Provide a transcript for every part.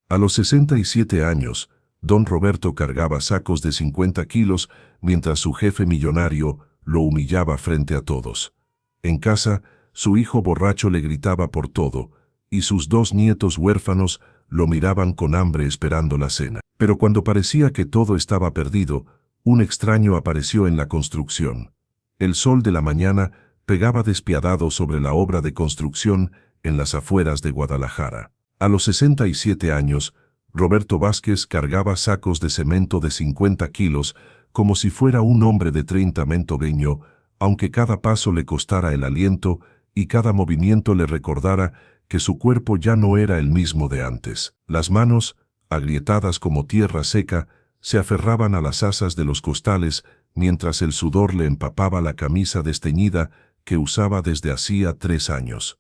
A los 67 años, don Roberto cargaba sacos de 50 kilos mientras su jefe millonario lo humillaba frente a todos. En casa, su hijo borracho le gritaba por todo, y sus 2 nietos huérfanos lo miraban con hambre esperando la cena. Pero cuando parecía que todo estaba perdido, un extraño apareció en la construcción. El sol de la mañana pegaba despiadado sobre la obra de construcción en las afueras de Guadalajara. A los 67 años, Roberto Vázquez cargaba sacos de cemento de 50 kilos como si fuera un hombre de 30 mentogueño, aunque cada paso le costara el aliento y cada movimiento le recordara que su cuerpo ya no era el mismo de antes. Las manos, agrietadas como tierra seca, se aferraban a las asas de los costales mientras el sudor le empapaba la camisa desteñida que usaba desde hacía 3 años.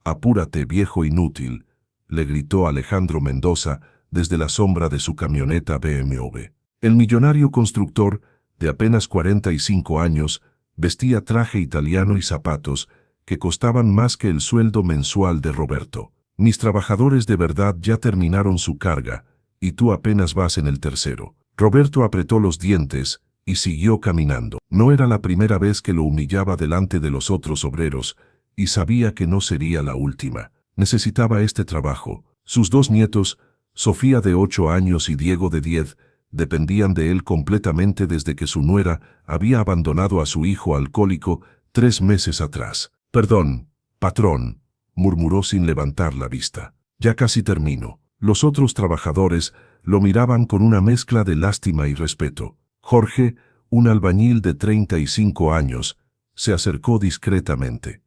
«Apúrate, viejo inútil», le gritó Alejandro Mendoza desde la sombra de su camioneta BMW. El millonario constructor, de apenas 45 años, vestía traje italiano y zapatos que costaban más que el sueldo mensual de Roberto. «Mis trabajadores de verdad ya terminaron su carga, y tú apenas vas en el tercero». Roberto apretó los dientes y siguió caminando. No era la primera vez que lo humillaba delante de los otros obreros, y sabía que no sería la última. Necesitaba este trabajo. Sus 2 nietos, Sofía de 8 años y Diego de 10, dependían de él completamente desde que su nuera había abandonado a su hijo alcohólico 3 meses atrás. «Perdón, patrón», murmuró sin levantar la vista. «Ya casi termino». Los otros trabajadores lo miraban con una mezcla de lástima y respeto. Jorge, un albañil de 35 años, se acercó discretamente.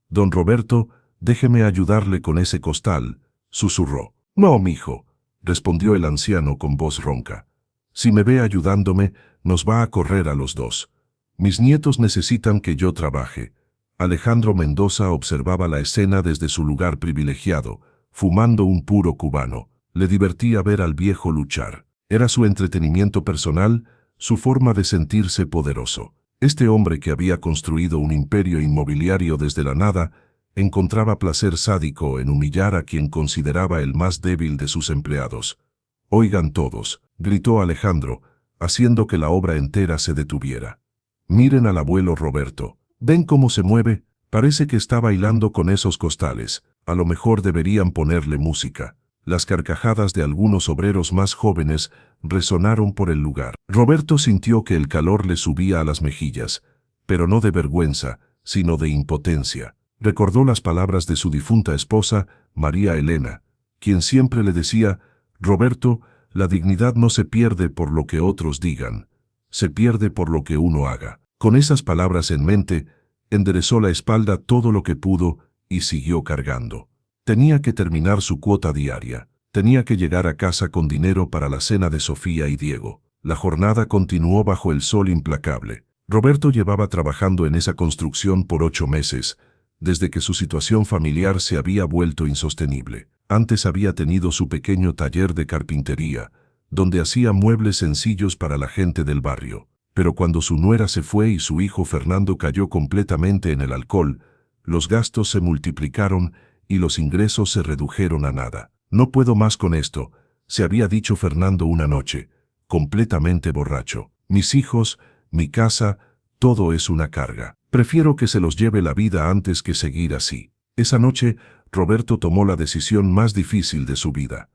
«Don Roberto, déjeme ayudarle con ese costal», susurró. «No, mijo», respondió el anciano con voz ronca. «Si me ve ayudándome, nos va a correr a los 2. Mis nietos necesitan que yo trabaje». Alejandro Mendoza observaba la escena desde su lugar privilegiado, fumando un puro cubano. Le divertía ver al viejo luchar. Era su entretenimiento personal, su forma de sentirse poderoso. Este hombre que había construido un imperio inmobiliario desde la nada, encontraba placer sádico en humillar a quien consideraba el más débil de sus empleados. «Oigan todos», gritó Alejandro, haciendo que la obra entera se detuviera. «Miren al abuelo Roberto. ¿Ven cómo se mueve? Parece que está bailando con esos costales. A lo mejor deberían ponerle música». Las carcajadas de algunos obreros más jóvenes resonaron por el lugar. Roberto sintió que el calor le subía a las mejillas, pero no de vergüenza, sino de impotencia. Recordó las palabras de su difunta esposa, María Elena, quien siempre le decía: «Roberto, la dignidad no se pierde por lo que otros digan, se pierde por lo que uno haga». Con esas palabras en mente, enderezó la espalda todo lo que pudo y siguió cargando. Tenía que terminar su cuota diaria. Tenía que llegar a casa con dinero para la cena de Sofía y Diego. La jornada continuó bajo el sol implacable. Roberto llevaba trabajando en esa construcción por 8 meses, desde que su situación familiar se había vuelto insostenible. Antes había tenido su pequeño taller de carpintería, donde hacía muebles sencillos para la gente del barrio. Pero cuando su nuera se fue y su hijo Fernando cayó completamente en el alcohol, los gastos se multiplicaron y los ingresos se redujeron a nada. «No puedo más con esto», se había dicho Fernando una noche, completamente borracho. «Mis hijos, mi casa, todo es una carga. Prefiero que se los lleve la vida antes que seguir así». Esa noche, Roberto tomó la decisión más difícil de su vida.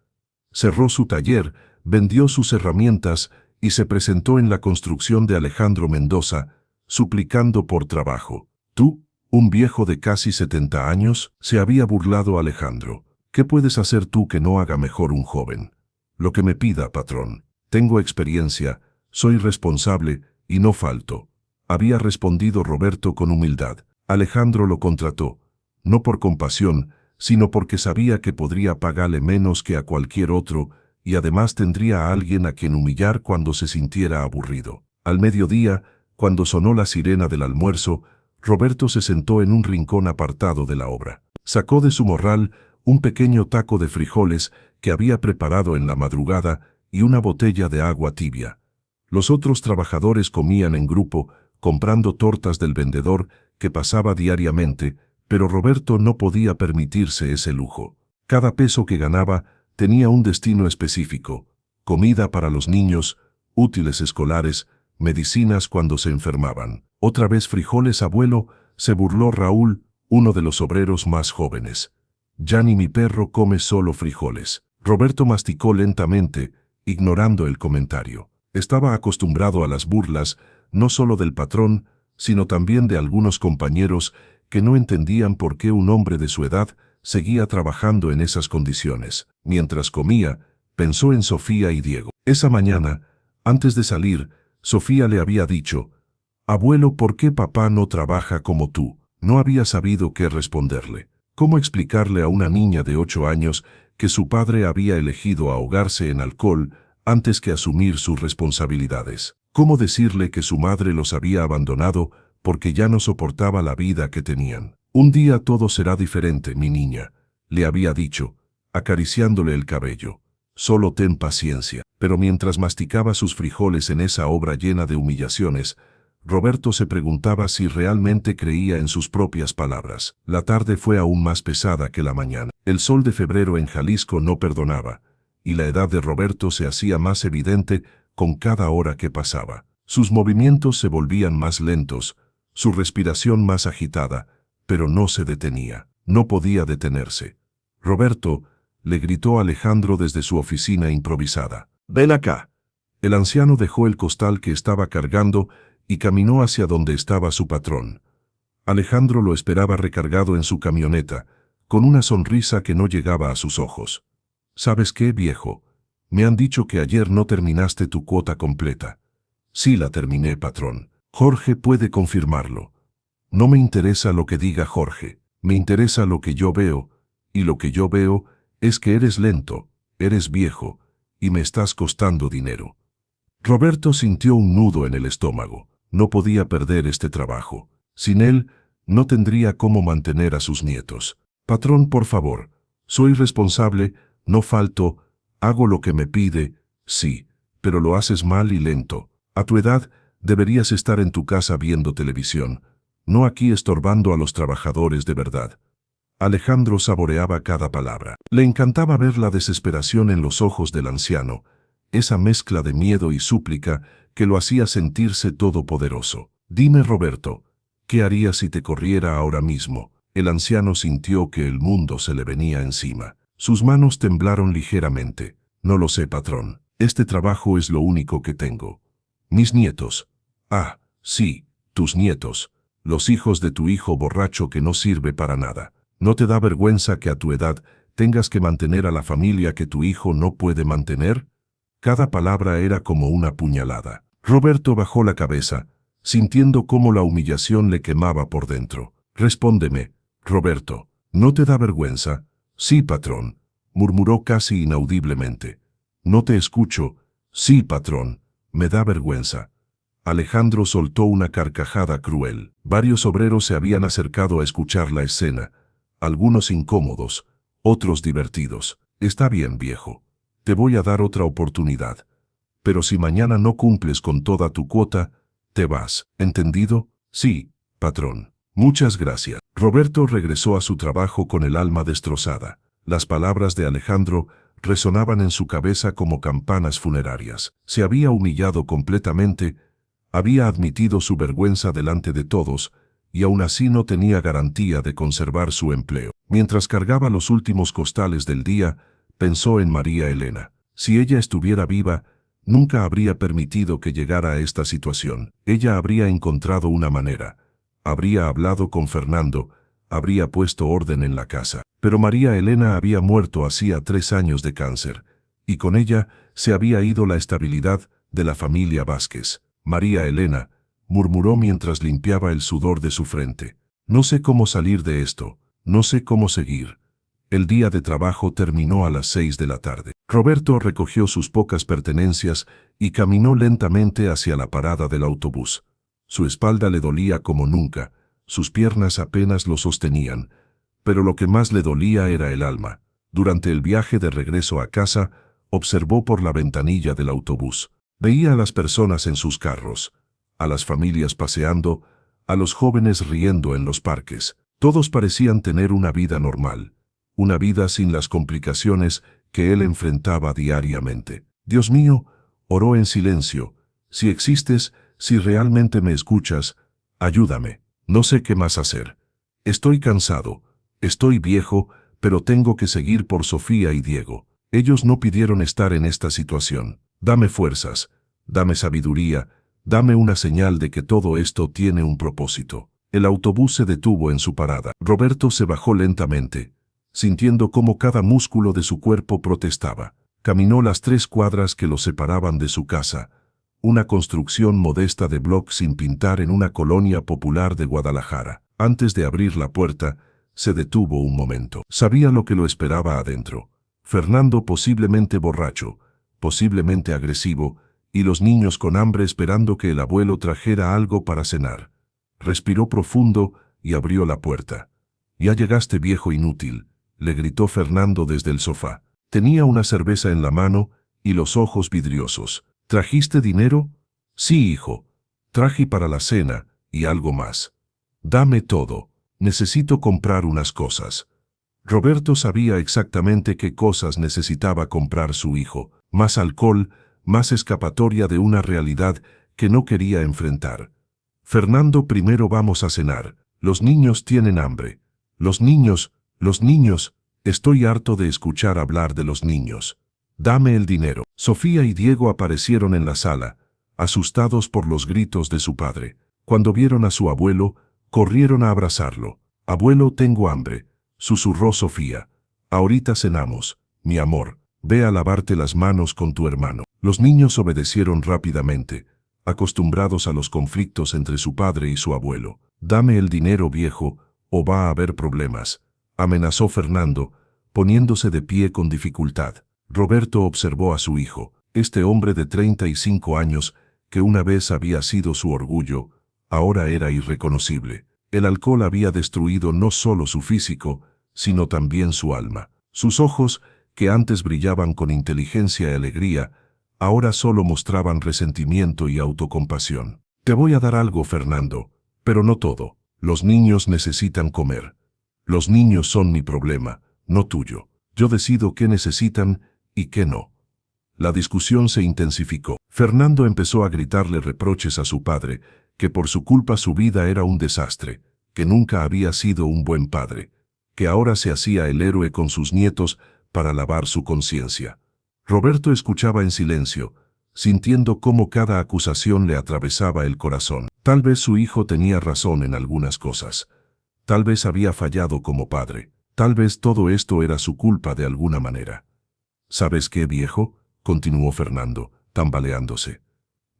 Cerró su taller, vendió sus herramientas y se presentó en la construcción de Alejandro Mendoza, suplicando por trabajo. «¿Tú? ¿Un viejo de casi 70 años?» se había burlado Alejandro. «¿Qué puedes hacer tú que no haga mejor un joven?» «Lo que me pida, patrón. Tengo experiencia, soy responsable y no falto», había respondido Roberto con humildad. Alejandro lo contrató, no por compasión, sino porque sabía que podría pagarle menos que a cualquier otro y además tendría a alguien a quien humillar cuando se sintiera aburrido. Al mediodía, cuando sonó la sirena del almuerzo, Roberto se sentó en un rincón apartado de la obra. Sacó de su morral un pequeño taco de frijoles que había preparado en la madrugada y una botella de agua tibia. Los otros trabajadores comían en grupo, comprando tortas del vendedor que pasaba diariamente, pero Roberto no podía permitirse ese lujo. Cada peso que ganaba tenía un destino específico: comida para los niños, útiles escolares, medicinas cuando se enfermaban. Otra vez frijoles, abuelo, se burló Raúl, uno de los obreros más jóvenes. Ya ni mi perro come solo frijoles. Roberto masticó lentamente, ignorando el comentario. Estaba acostumbrado a las burlas, no solo del patrón, sino también de algunos compañeros que no entendían por qué un hombre de su edad seguía trabajando en esas condiciones. Mientras comía, pensó en Sofía y Diego. Esa mañana, antes de salir, Sofía le había dicho: «Abuelo, ¿por qué papá no trabaja como tú?». No había sabido qué responderle. ¿Cómo explicarle a una niña de 8 años que su padre había elegido ahogarse en alcohol antes que asumir sus responsabilidades? ¿Cómo decirle que su madre los había abandonado porque ya no soportaba la vida que tenían? «Un día todo será diferente, mi niña», le había dicho, acariciándole el cabello. «Solo ten paciencia». Pero mientras masticaba sus frijoles en esa obra llena de humillaciones, Roberto se preguntaba si realmente creía en sus propias palabras. La tarde fue aún más pesada que la mañana. El sol de febrero en Jalisco no perdonaba, y la edad de Roberto se hacía más evidente con cada hora que pasaba. Sus movimientos se volvían más lentos, su respiración más agitada, pero no se detenía. No podía detenerse. «Roberto», le gritó Alejandro desde su oficina improvisada. «Ven acá». El anciano dejó el costal que estaba cargando y caminó hacia donde estaba su patrón. Alejandro lo esperaba recargado en su camioneta, con una sonrisa que no llegaba a sus ojos. «¿Sabes qué, viejo? Me han dicho que ayer no terminaste tu cuota completa». «Sí la terminé, patrón. Jorge puede confirmarlo». «No me interesa lo que diga Jorge. Me interesa lo que yo veo, y lo que yo veo es que eres lento, eres viejo, y me estás costando dinero». Roberto sintió un nudo en el estómago. No podía perder este trabajo. Sin él, no tendría cómo mantener a sus nietos. «Patrón, por favor. Soy responsable, no falto, hago lo que me pide, sí, pero lo haces mal y lento. A tu edad, deberías estar en tu casa viendo televisión, no aquí estorbando a los trabajadores de verdad». Alejandro saboreaba cada palabra. Le encantaba ver la desesperación en los ojos del anciano, esa mezcla de miedo y súplica que lo hacía sentirse todopoderoso. «Dime, Roberto, ¿qué harías si te corriera ahora mismo?». El anciano sintió que el mundo se le venía encima. Sus manos temblaron ligeramente. «No lo sé, patrón. Este trabajo es lo único que tengo. Mis nietos». «Ah, sí, tus nietos. Los hijos de tu hijo borracho que no sirve para nada. ¿No te da vergüenza que a tu edad tengas que mantener a la familia que tu hijo no puede mantener?». Cada palabra era como una puñalada. Roberto bajó la cabeza, sintiendo cómo la humillación le quemaba por dentro. «Respóndeme, Roberto, ¿no te da vergüenza?». «Sí, patrón», murmuró casi inaudiblemente. «No te escucho». «Sí, patrón, me da vergüenza». Alejandro soltó una carcajada cruel. Varios obreros se habían acercado a escuchar la escena, algunos incómodos, otros divertidos. «Está bien, viejo. Te voy a dar otra oportunidad. Pero si mañana no cumples con toda tu cuota, te vas. ¿Entendido?». «Sí, patrón». «Muchas gracias». Roberto regresó a su trabajo con el alma destrozada. Las palabras de Alejandro resonaban en su cabeza como campanas funerarias. Se había humillado completamente, había admitido su vergüenza delante de todos, y aún así no tenía garantía de conservar su empleo. Mientras cargaba los últimos costales del día, pensó en María Elena. Si ella estuviera viva, nunca habría permitido que llegara a esta situación. Ella habría encontrado una manera. Habría hablado con Fernando, habría puesto orden en la casa. Pero María Elena había muerto hacía 3 años de cáncer, y con ella se había ido la estabilidad de la familia Vázquez. «María Elena», murmuró mientras limpiaba el sudor de su frente. «No sé cómo salir de esto, no sé cómo seguir». El día de trabajo terminó a las 6 de la tarde. Roberto recogió sus pocas pertenencias y caminó lentamente hacia la parada del autobús. Su espalda le dolía como nunca, sus piernas apenas lo sostenían, pero lo que más le dolía era el alma. Durante el viaje de regreso a casa, observó por la ventanilla del autobús. Veía a las personas en sus carros, a las familias paseando, a los jóvenes riendo en los parques. Todos parecían tener una vida normal, una vida sin las complicaciones que él enfrentaba diariamente. Dios mío, oró en silencio, si existes, si realmente me escuchas, ayúdame. No sé qué más hacer. Estoy cansado, estoy viejo, pero tengo que seguir por Sofía y Diego. Ellos no pidieron estar en esta situación. Dame fuerzas, dame sabiduría, dame una señal de que todo esto tiene un propósito. El autobús se detuvo en su parada. Roberto se bajó lentamente, sintiendo cómo cada músculo de su cuerpo protestaba. Caminó las 3 cuadras que lo separaban de su casa, una construcción modesta de bloc sin pintar en una colonia popular de Guadalajara. Antes de abrir la puerta, se detuvo un momento. Sabía lo que lo esperaba adentro. Fernando posiblemente borracho, posiblemente agresivo, y los niños con hambre esperando que el abuelo trajera algo para cenar. Respiró profundo y abrió la puerta. «Ya llegaste, viejo inútil», le gritó Fernando desde el sofá. Tenía una cerveza en la mano y los ojos vidriosos. «¿Trajiste dinero?» «Sí, hijo. Traje para la cena y algo más». «Dame todo. Necesito comprar unas cosas». Roberto sabía exactamente qué cosas necesitaba comprar su hijo. Más alcohol, más escapatoria de una realidad que no quería enfrentar. «Fernando, primero vamos a cenar. Los niños tienen hambre. Los niños, estoy harto de escuchar hablar de los niños. Dame el dinero». Sofía y Diego aparecieron en la sala, asustados por los gritos de su padre. Cuando vieron a su abuelo, corrieron a abrazarlo. «Abuelo, tengo hambre», susurró Sofía. «Ahorita cenamos, mi amor. Ve a lavarte las manos con tu hermano». Los niños obedecieron rápidamente, acostumbrados a los conflictos entre su padre y su abuelo. «Dame el dinero, viejo, o va a haber problemas», amenazó Fernando, poniéndose de pie con dificultad. Roberto observó a su hijo, este hombre de 35 años, que una vez había sido su orgullo, ahora era irreconocible. El alcohol había destruido no solo su físico, sino también su alma. Sus ojos, que antes brillaban con inteligencia y alegría, ahora solo mostraban resentimiento y autocompasión. «Te voy a dar algo, Fernando, pero no todo. Los niños necesitan comer. Los niños son mi problema, no tuyo. Yo decido qué necesitan y qué no». La discusión se intensificó. Fernando empezó a gritarle reproches a su padre, que por su culpa su vida era un desastre, que nunca había sido un buen padre, que ahora se hacía el héroe con sus nietos para lavar su conciencia. Roberto escuchaba en silencio, sintiendo cómo cada acusación le atravesaba el corazón. Tal vez su hijo tenía razón en algunas cosas. Tal vez había fallado como padre. Tal vez todo esto era su culpa de alguna manera. «¿Sabes qué, viejo?», continuó Fernando, tambaleándose.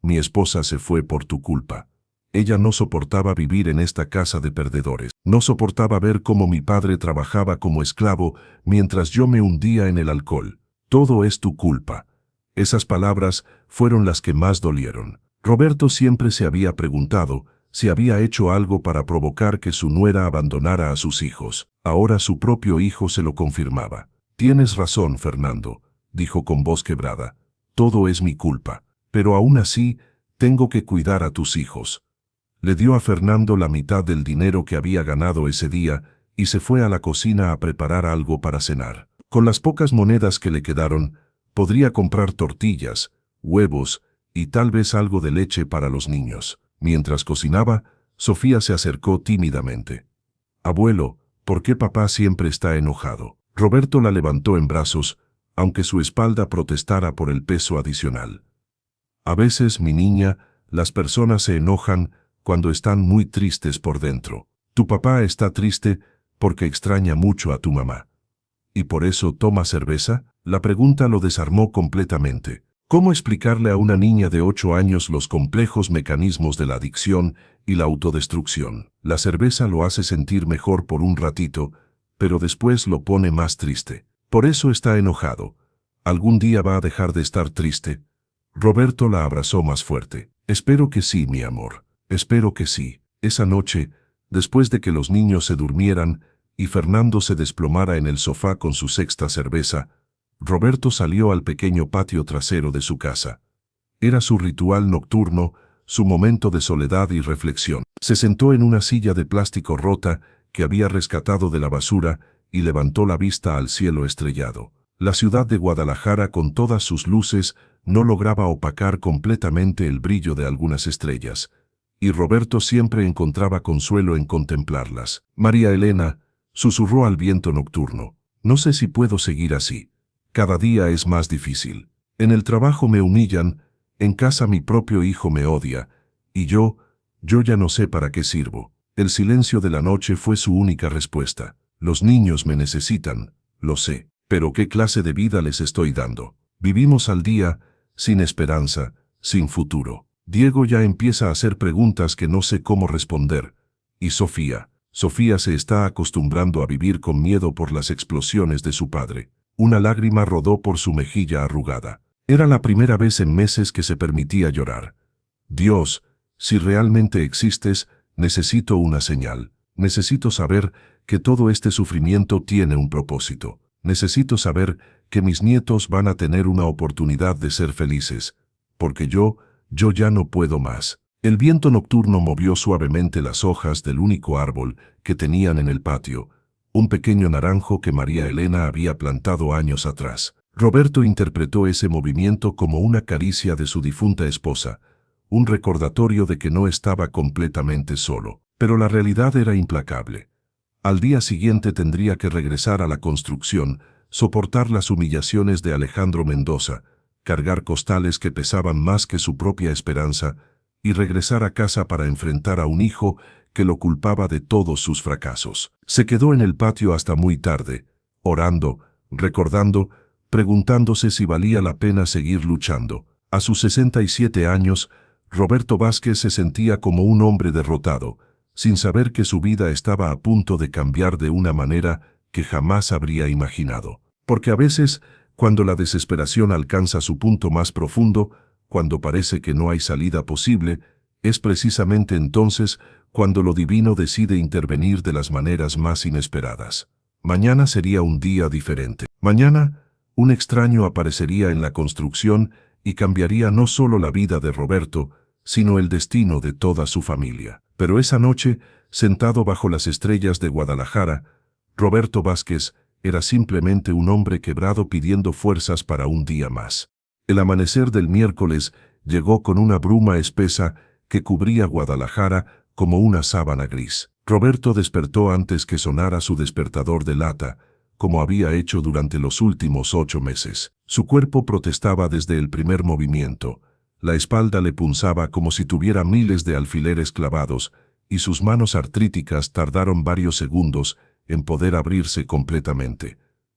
«Mi esposa se fue por tu culpa. Ella no soportaba vivir en esta casa de perdedores. No soportaba ver cómo mi padre trabajaba como esclavo mientras yo me hundía en el alcohol. Todo es tu culpa». Esas palabras fueron las que más dolieron. Roberto siempre se había preguntado si había hecho algo para provocar que su nuera abandonara a sus hijos. Ahora su propio hijo se lo confirmaba. «Tienes razón, Fernando», dijo con voz quebrada. «Todo es mi culpa. Pero aún así, tengo que cuidar a tus hijos». Le dio a Fernando la mitad del dinero que había ganado ese día y se fue a la cocina a preparar algo para cenar. Con las pocas monedas que le quedaron, podría comprar tortillas, huevos y tal vez algo de leche para los niños. Mientras cocinaba, Sofía se acercó tímidamente. «Abuelo, ¿por qué papá siempre está enojado?». Roberto la levantó en brazos, aunque su espalda protestara por el peso adicional. «A veces, mi niña, las personas se enojan cuando están muy tristes por dentro. Tu papá está triste porque extraña mucho a tu mamá. ¿Y por eso toma cerveza?». La pregunta lo desarmó completamente. ¿Cómo explicarle a una niña de 8 años los complejos mecanismos de la adicción y la autodestrucción? La cerveza lo hace sentir mejor por un ratito, pero después lo pone más triste. Por eso está enojado. ¿Algún día va a dejar de estar triste? Roberto la abrazó más fuerte. «Espero que sí, mi amor. Espero que sí». Esa noche, después de que los niños se durmieran y Fernando se desplomara en el sofá con su 6ª cerveza, Roberto salió al pequeño patio trasero de su casa. Era su ritual nocturno, su momento de soledad y reflexión. Se sentó en una silla de plástico rota que había rescatado de la basura y levantó la vista al cielo estrellado. La ciudad de Guadalajara, con todas sus luces, no lograba opacar completamente el brillo de algunas estrellas, y Roberto siempre encontraba consuelo en contemplarlas. María Elena susurró al viento nocturno: no sé si puedo seguir así. Cada día es más difícil. En el trabajo me humillan, en casa mi propio hijo me odia, y yo ya no sé para qué sirvo. El silencio de la noche fue su única respuesta. Los niños me necesitan, lo sé, pero ¿qué clase de vida les estoy dando? Vivimos al día, sin esperanza, sin futuro. Diego ya empieza a hacer preguntas que no sé cómo responder. Y Sofía se está acostumbrando a vivir con miedo por las explosiones de su padre. Una lágrima rodó por su mejilla arrugada. Era la primera vez en meses que se permitía llorar. Dios, si realmente existes, necesito una señal. Necesito saber que todo este sufrimiento tiene un propósito. Necesito saber que mis nietos van a tener una oportunidad de ser felices, porque yo ya no puedo más. El viento nocturno movió suavemente las hojas del único árbol que tenían en el patio, un pequeño naranjo que María Elena había plantado años atrás. Roberto interpretó ese movimiento como una caricia de su difunta esposa, un recordatorio de que no estaba completamente solo. Pero la realidad era implacable. Al día siguiente tendría que regresar a la construcción, soportar las humillaciones de Alejandro Mendoza, cargar costales que pesaban más que su propia esperanza, y regresar a casa para enfrentar a un hijo que lo culpaba de todos sus fracasos. Se quedó en el patio hasta muy tarde, orando, recordando, preguntándose si valía la pena seguir luchando. A sus 67 años, Roberto Vázquez se sentía como un hombre derrotado, sin saber que su vida estaba a punto de cambiar de una manera que jamás habría imaginado. Porque a veces, cuando la desesperación alcanza su punto más profundo, cuando parece que no hay salida posible, es precisamente entonces cuando lo divino decide intervenir de las maneras más inesperadas. Mañana sería un día diferente. Mañana, un extraño aparecería en la construcción y cambiaría no solo la vida de Roberto, sino el destino de toda su familia. Pero esa noche, sentado bajo las estrellas de Guadalajara, Roberto Vázquez era simplemente un hombre quebrado pidiendo fuerzas para un día más. El amanecer del miércoles llegó con una bruma espesa que cubría Guadalajara como una sábana gris. Roberto despertó antes que sonara su despertador de lata, como había hecho durante los últimos 8 meses. Su cuerpo protestaba desde el primer movimiento. La espalda le punzaba como si tuviera miles de alfileres clavados, y sus manos artríticas tardaron varios segundos en poder abrirse completamente.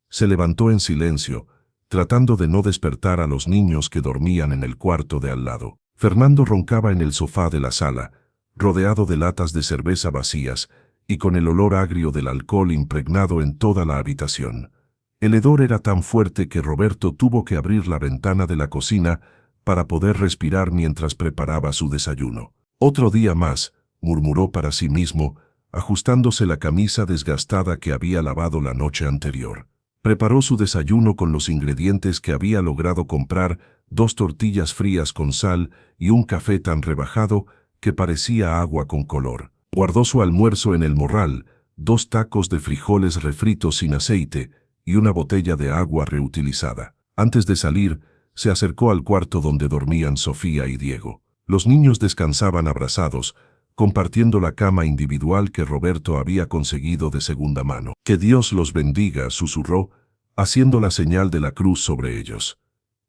Se levantó en silencio, tratando de no despertar a los niños que dormían en el cuarto de al lado. Fernando roncaba en el sofá de la sala, rodeado de latas de cerveza vacías, y con el olor agrio del alcohol impregnado en toda la habitación. El hedor era tan fuerte que Roberto tuvo que abrir la ventana de la cocina para poder respirar mientras preparaba su desayuno. Otro día más, murmuró para sí mismo, ajustándose la camisa desgastada que había lavado la noche anterior. Preparó su desayuno con los ingredientes que había logrado comprar: 2 tortillas frías con sal y un café tan rebajado que parecía agua con color. Guardó su almuerzo en el morral: 2 tacos de frijoles refritos sin aceite y una botella de agua reutilizada. Antes de salir, se acercó al cuarto donde dormían Sofía y Diego. Los niños descansaban abrazados, compartiendo la cama individual que Roberto había conseguido de segunda mano. «Que Dios los bendiga», susurró, haciendo la señal de la cruz sobre ellos.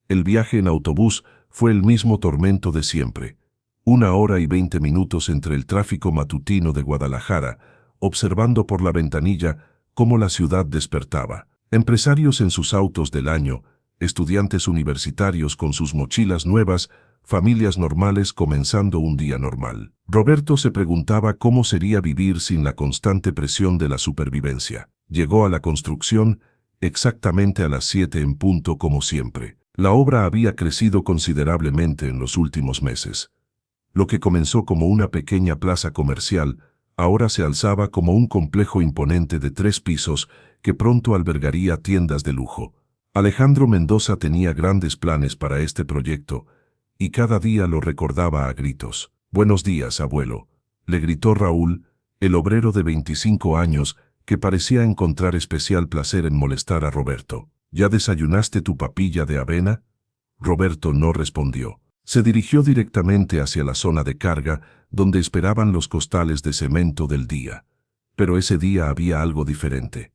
El viaje en autobús fue el mismo tormento de siempre. 1 hora y 20 minutos entre el tráfico matutino de Guadalajara, observando por la ventanilla cómo la ciudad despertaba. Empresarios en sus autos del año, estudiantes universitarios con sus mochilas nuevas, familias normales comenzando un día normal. Roberto se preguntaba cómo sería vivir sin la constante presión de la supervivencia. Llegó a la construcción exactamente a las 7 en punto, como siempre. La obra había crecido considerablemente en los últimos meses. Lo que comenzó como una pequeña plaza comercial, ahora se alzaba como un complejo imponente de 3 pisos que pronto albergaría tiendas de lujo. Alejandro Mendoza tenía grandes planes para este proyecto, y cada día lo recordaba a gritos. «Buenos días, abuelo», le gritó Raúl, el obrero de 25 años, que parecía encontrar especial placer en molestar a Roberto. ¿Ya desayunaste tu papilla de avena? Roberto no respondió. Se dirigió directamente hacia la zona de carga, donde esperaban los costales de cemento del día. Pero ese día había algo diferente.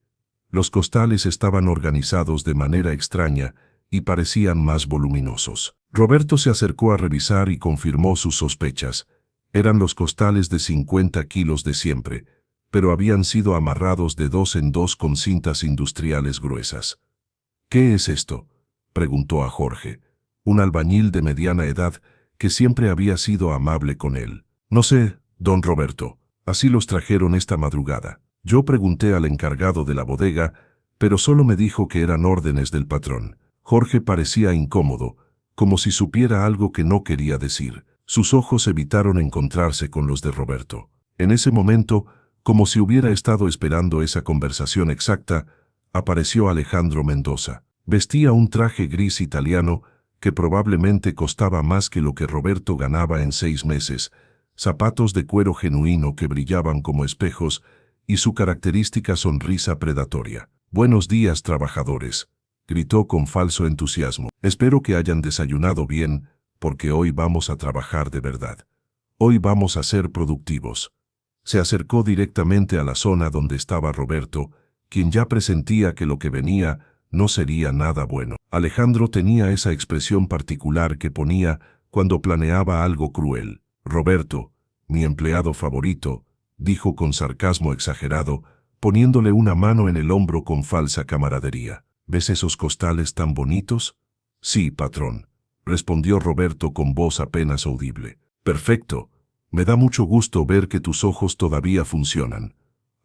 Los costales estaban organizados de manera extraña y parecían más voluminosos. Roberto se acercó a revisar y confirmó sus sospechas. Eran los costales de 50 kilos de siempre, pero habían sido amarrados de 2 en 2 con cintas industriales gruesas. ¿Qué es esto?, preguntó a Jorge, un albañil de mediana edad que siempre había sido amable con él. No sé, don Roberto, así los trajeron esta madrugada. Yo pregunté al encargado de la bodega, pero solo me dijo que eran órdenes del patrón. Jorge parecía incómodo, como si supiera algo que no quería decir. Sus ojos evitaron encontrarse con los de Roberto. En ese momento, como si hubiera estado esperando esa conversación exacta, apareció Alejandro Mendoza. Vestía un traje gris italiano que probablemente costaba más que lo que Roberto ganaba en 6 meses, zapatos de cuero genuino que brillaban como espejos y su característica sonrisa predatoria. «Buenos días, trabajadores», gritó con falso entusiasmo. «Espero que hayan desayunado bien, porque hoy vamos a trabajar de verdad. Hoy vamos a ser productivos». Se acercó directamente a la zona donde estaba Roberto, quien ya presentía que lo que venía no sería nada bueno. Alejandro tenía esa expresión particular que ponía cuando planeaba algo cruel. «Roberto, mi empleado favorito», dijo con sarcasmo exagerado, poniéndole una mano en el hombro con falsa camaradería. «¿Ves esos costales tan bonitos?» «Sí, patrón», respondió Roberto con voz apenas audible. «Perfecto. Me da mucho gusto ver que tus ojos todavía funcionan.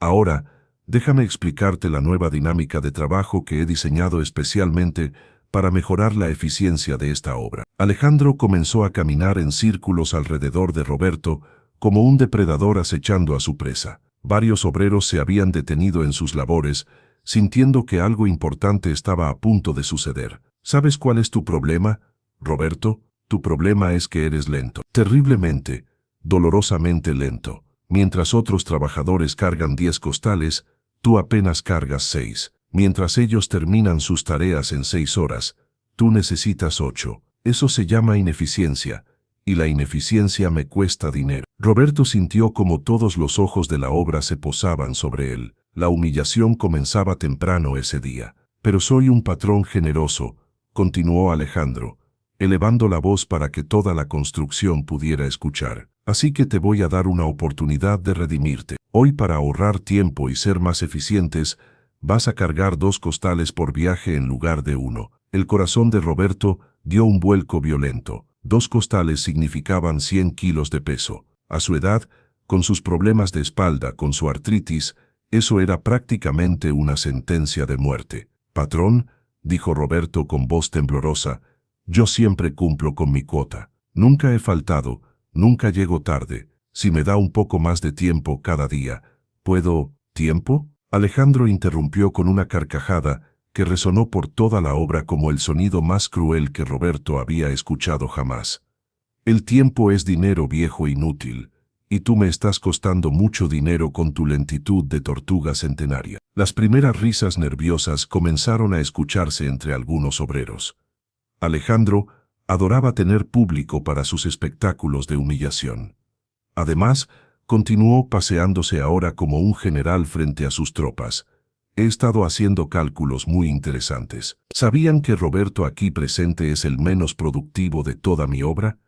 Ahora, déjame explicarte la nueva dinámica de trabajo que he diseñado especialmente para mejorar la eficiencia de esta obra». Alejandro comenzó a caminar en círculos alrededor de Roberto, como un depredador acechando a su presa. Varios obreros se habían detenido en sus labores, sintiendo que algo importante estaba a punto de suceder. «¿Sabes cuál es tu problema, Roberto? Tu problema es que eres lento. Terriblemente, dolorosamente lento. Mientras otros trabajadores cargan 10 costales, tú apenas cargas 6. Mientras ellos terminan sus tareas en 6 horas, tú necesitas 8. Eso se llama ineficiencia, y la ineficiencia me cuesta dinero». Roberto sintió como todos los ojos de la obra se posaban sobre él. La humillación comenzaba temprano ese día. «Pero soy un patrón generoso», continuó Alejandro, elevando la voz para que toda la construcción pudiera escuchar. «Así que te voy a dar una oportunidad de redimirte. Hoy, para ahorrar tiempo y ser más eficientes, vas a cargar 2 costales por viaje en lugar de 1. El corazón de Roberto dio un vuelco violento. 2 costales significaban 100 kilos de peso. A su edad, con sus problemas de espalda, con su artritis, eso era prácticamente una sentencia de muerte. «Patrón», dijo Roberto con voz temblorosa, «yo siempre cumplo con mi cuota. Nunca he faltado, nunca llego tarde. Si me da un poco más de tiempo cada día, ¿puedo...» «¿Tiempo?». Alejandro interrumpió con una carcajada que resonó por toda la obra como el sonido más cruel que Roberto había escuchado jamás. «El tiempo es dinero viejo inútil, y tú me estás costando mucho dinero con tu lentitud de tortuga centenaria». Las primeras risas nerviosas comenzaron a escucharse entre algunos obreros. Alejandro adoraba tener público para sus espectáculos de humillación. Además, continuó paseándose ahora como un general frente a sus tropas. «He estado haciendo cálculos muy interesantes. ¿Sabían que Roberto aquí presente es el menos productivo de toda mi obra?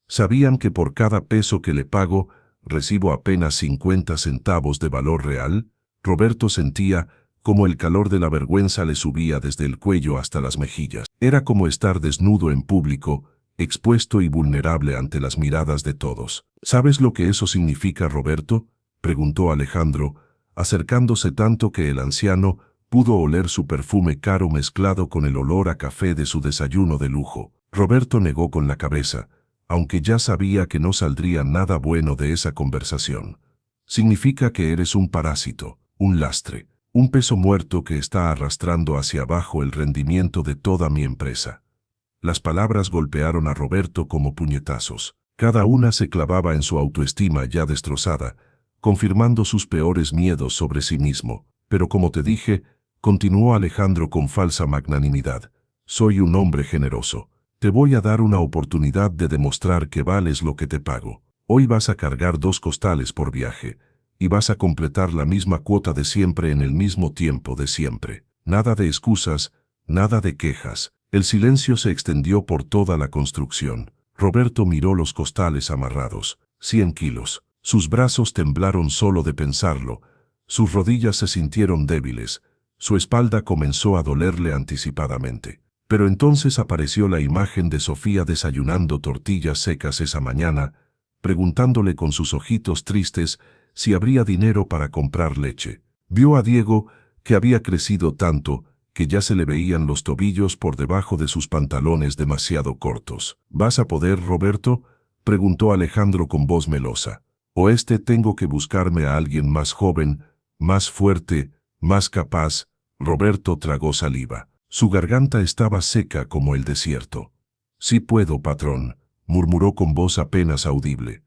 ¿Sabían que por cada peso que le pago, recibo apenas 50 centavos de valor real?» Roberto sentía como el calor de la vergüenza le subía desde el cuello hasta las mejillas. Era como estar desnudo en público, expuesto y vulnerable ante las miradas de todos. «¿Sabes lo que eso significa, Roberto?», preguntó Alejandro, acercándose tanto que el anciano pudo oler su perfume caro mezclado con el olor a café de su desayuno de lujo. Roberto negó con la cabeza, aunque ya sabía que no saldría nada bueno de esa conversación. «Significa que eres un parásito, un lastre, un peso muerto que está arrastrando hacia abajo el rendimiento de toda mi empresa». Las palabras golpearon a Roberto como puñetazos. Cada una se clavaba en su autoestima ya destrozada, confirmando sus peores miedos sobre sí mismo. «Pero como te dije, continuó Alejandro con falsa magnanimidad. Soy un hombre generoso. Te voy a dar una oportunidad de demostrar que vales lo que te pago. Hoy vas a cargar 2 costales por viaje, y vas a completar la misma cuota de siempre en el mismo tiempo de siempre. Nada de excusas, nada de quejas. El silencio se extendió por toda la construcción. Roberto miró los costales amarrados. 100 kilos. Sus brazos temblaron solo de pensarlo. Sus rodillas se sintieron débiles. Su espalda comenzó a dolerle anticipadamente. Pero entonces apareció la imagen de Sofía desayunando tortillas secas esa mañana, preguntándole con sus ojitos tristes si habría dinero para comprar leche. Vio a Diego, que había crecido tanto, que ya se le veían los tobillos por debajo de sus pantalones demasiado cortos. ¿Vas a poder, Roberto?, preguntó Alejandro con voz melosa. ¿O tengo que buscarme a alguien más joven, más fuerte, más capaz? Roberto tragó saliva. Su garganta estaba seca como el desierto. Sí puedo, patrón, murmuró con voz apenas audible.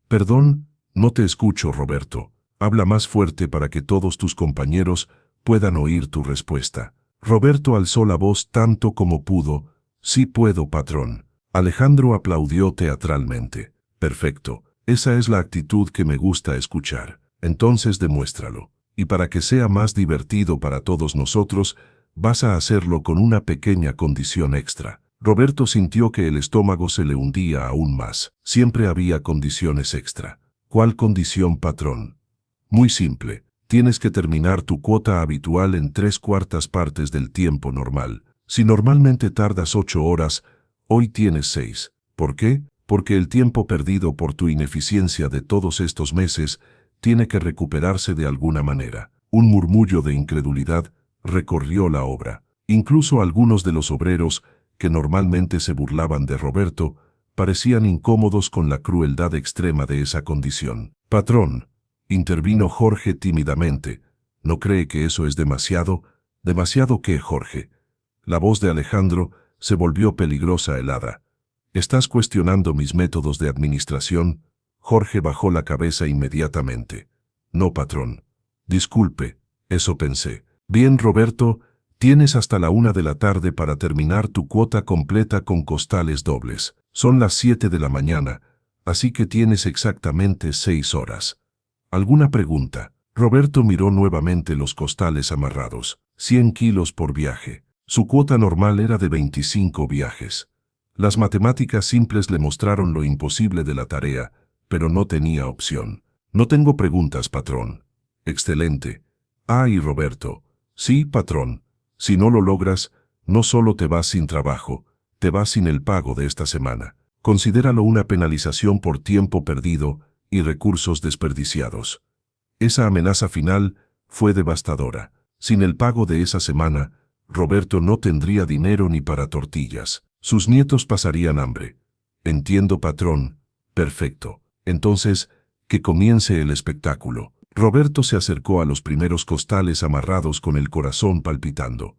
Perdón, no te escucho, Roberto. Habla más fuerte para que todos tus compañeros puedan oír tu respuesta. Roberto alzó la voz tanto como pudo. Sí puedo, patrón. Alejandro aplaudió teatralmente. Perfecto. Esa es la actitud que me gusta escuchar. Entonces demuéstralo. Y para que sea más divertido para todos nosotros, vas a hacerlo con una pequeña condición extra. Roberto sintió que el estómago se le hundía aún más. Siempre había condiciones extra. ¿Cuál condición, patrón? Muy simple. Tienes que terminar tu cuota habitual en 3/4 partes del tiempo normal. Si normalmente tardas 8 horas, hoy tienes 6. ¿Por qué? Porque el tiempo perdido por tu ineficiencia de todos estos meses tiene que recuperarse de alguna manera. Un murmullo de incredulidad recorrió la obra. Incluso algunos de los obreros, que normalmente se burlaban de Roberto, parecían incómodos con la crueldad extrema de esa condición. Patrón, intervino Jorge tímidamente. ¿No cree que eso es demasiado? ¿Demasiado qué, Jorge? La voz de Alejandro se volvió peligrosa helada. ¿Estás cuestionando mis métodos de administración? Jorge bajó la cabeza inmediatamente. No, patrón. Disculpe, eso pensé. Bien, Roberto, tienes hasta la 1 de la tarde para terminar tu cuota completa con costales dobles. Son las 7 de la mañana, así que tienes exactamente 6 horas. ¿Alguna pregunta? Roberto miró nuevamente los costales amarrados. 100 kilos por viaje. Su cuota normal era de 25 viajes. Las matemáticas simples le mostraron lo imposible de la tarea, pero no tenía opción. No tengo preguntas, patrón. Excelente. Y Roberto. Sí, patrón. Si no lo logras, no solo te vas sin trabajo, te vas sin el pago de esta semana. Considéralo una penalización por tiempo perdido y recursos desperdiciados. Esa amenaza final fue devastadora. Sin el pago de esa semana, Roberto no tendría dinero ni para tortillas. Sus nietos pasarían hambre. Entiendo, patrón. Perfecto. Entonces, que comience el espectáculo. Roberto se acercó a los primeros costales amarrados con el corazón palpitando.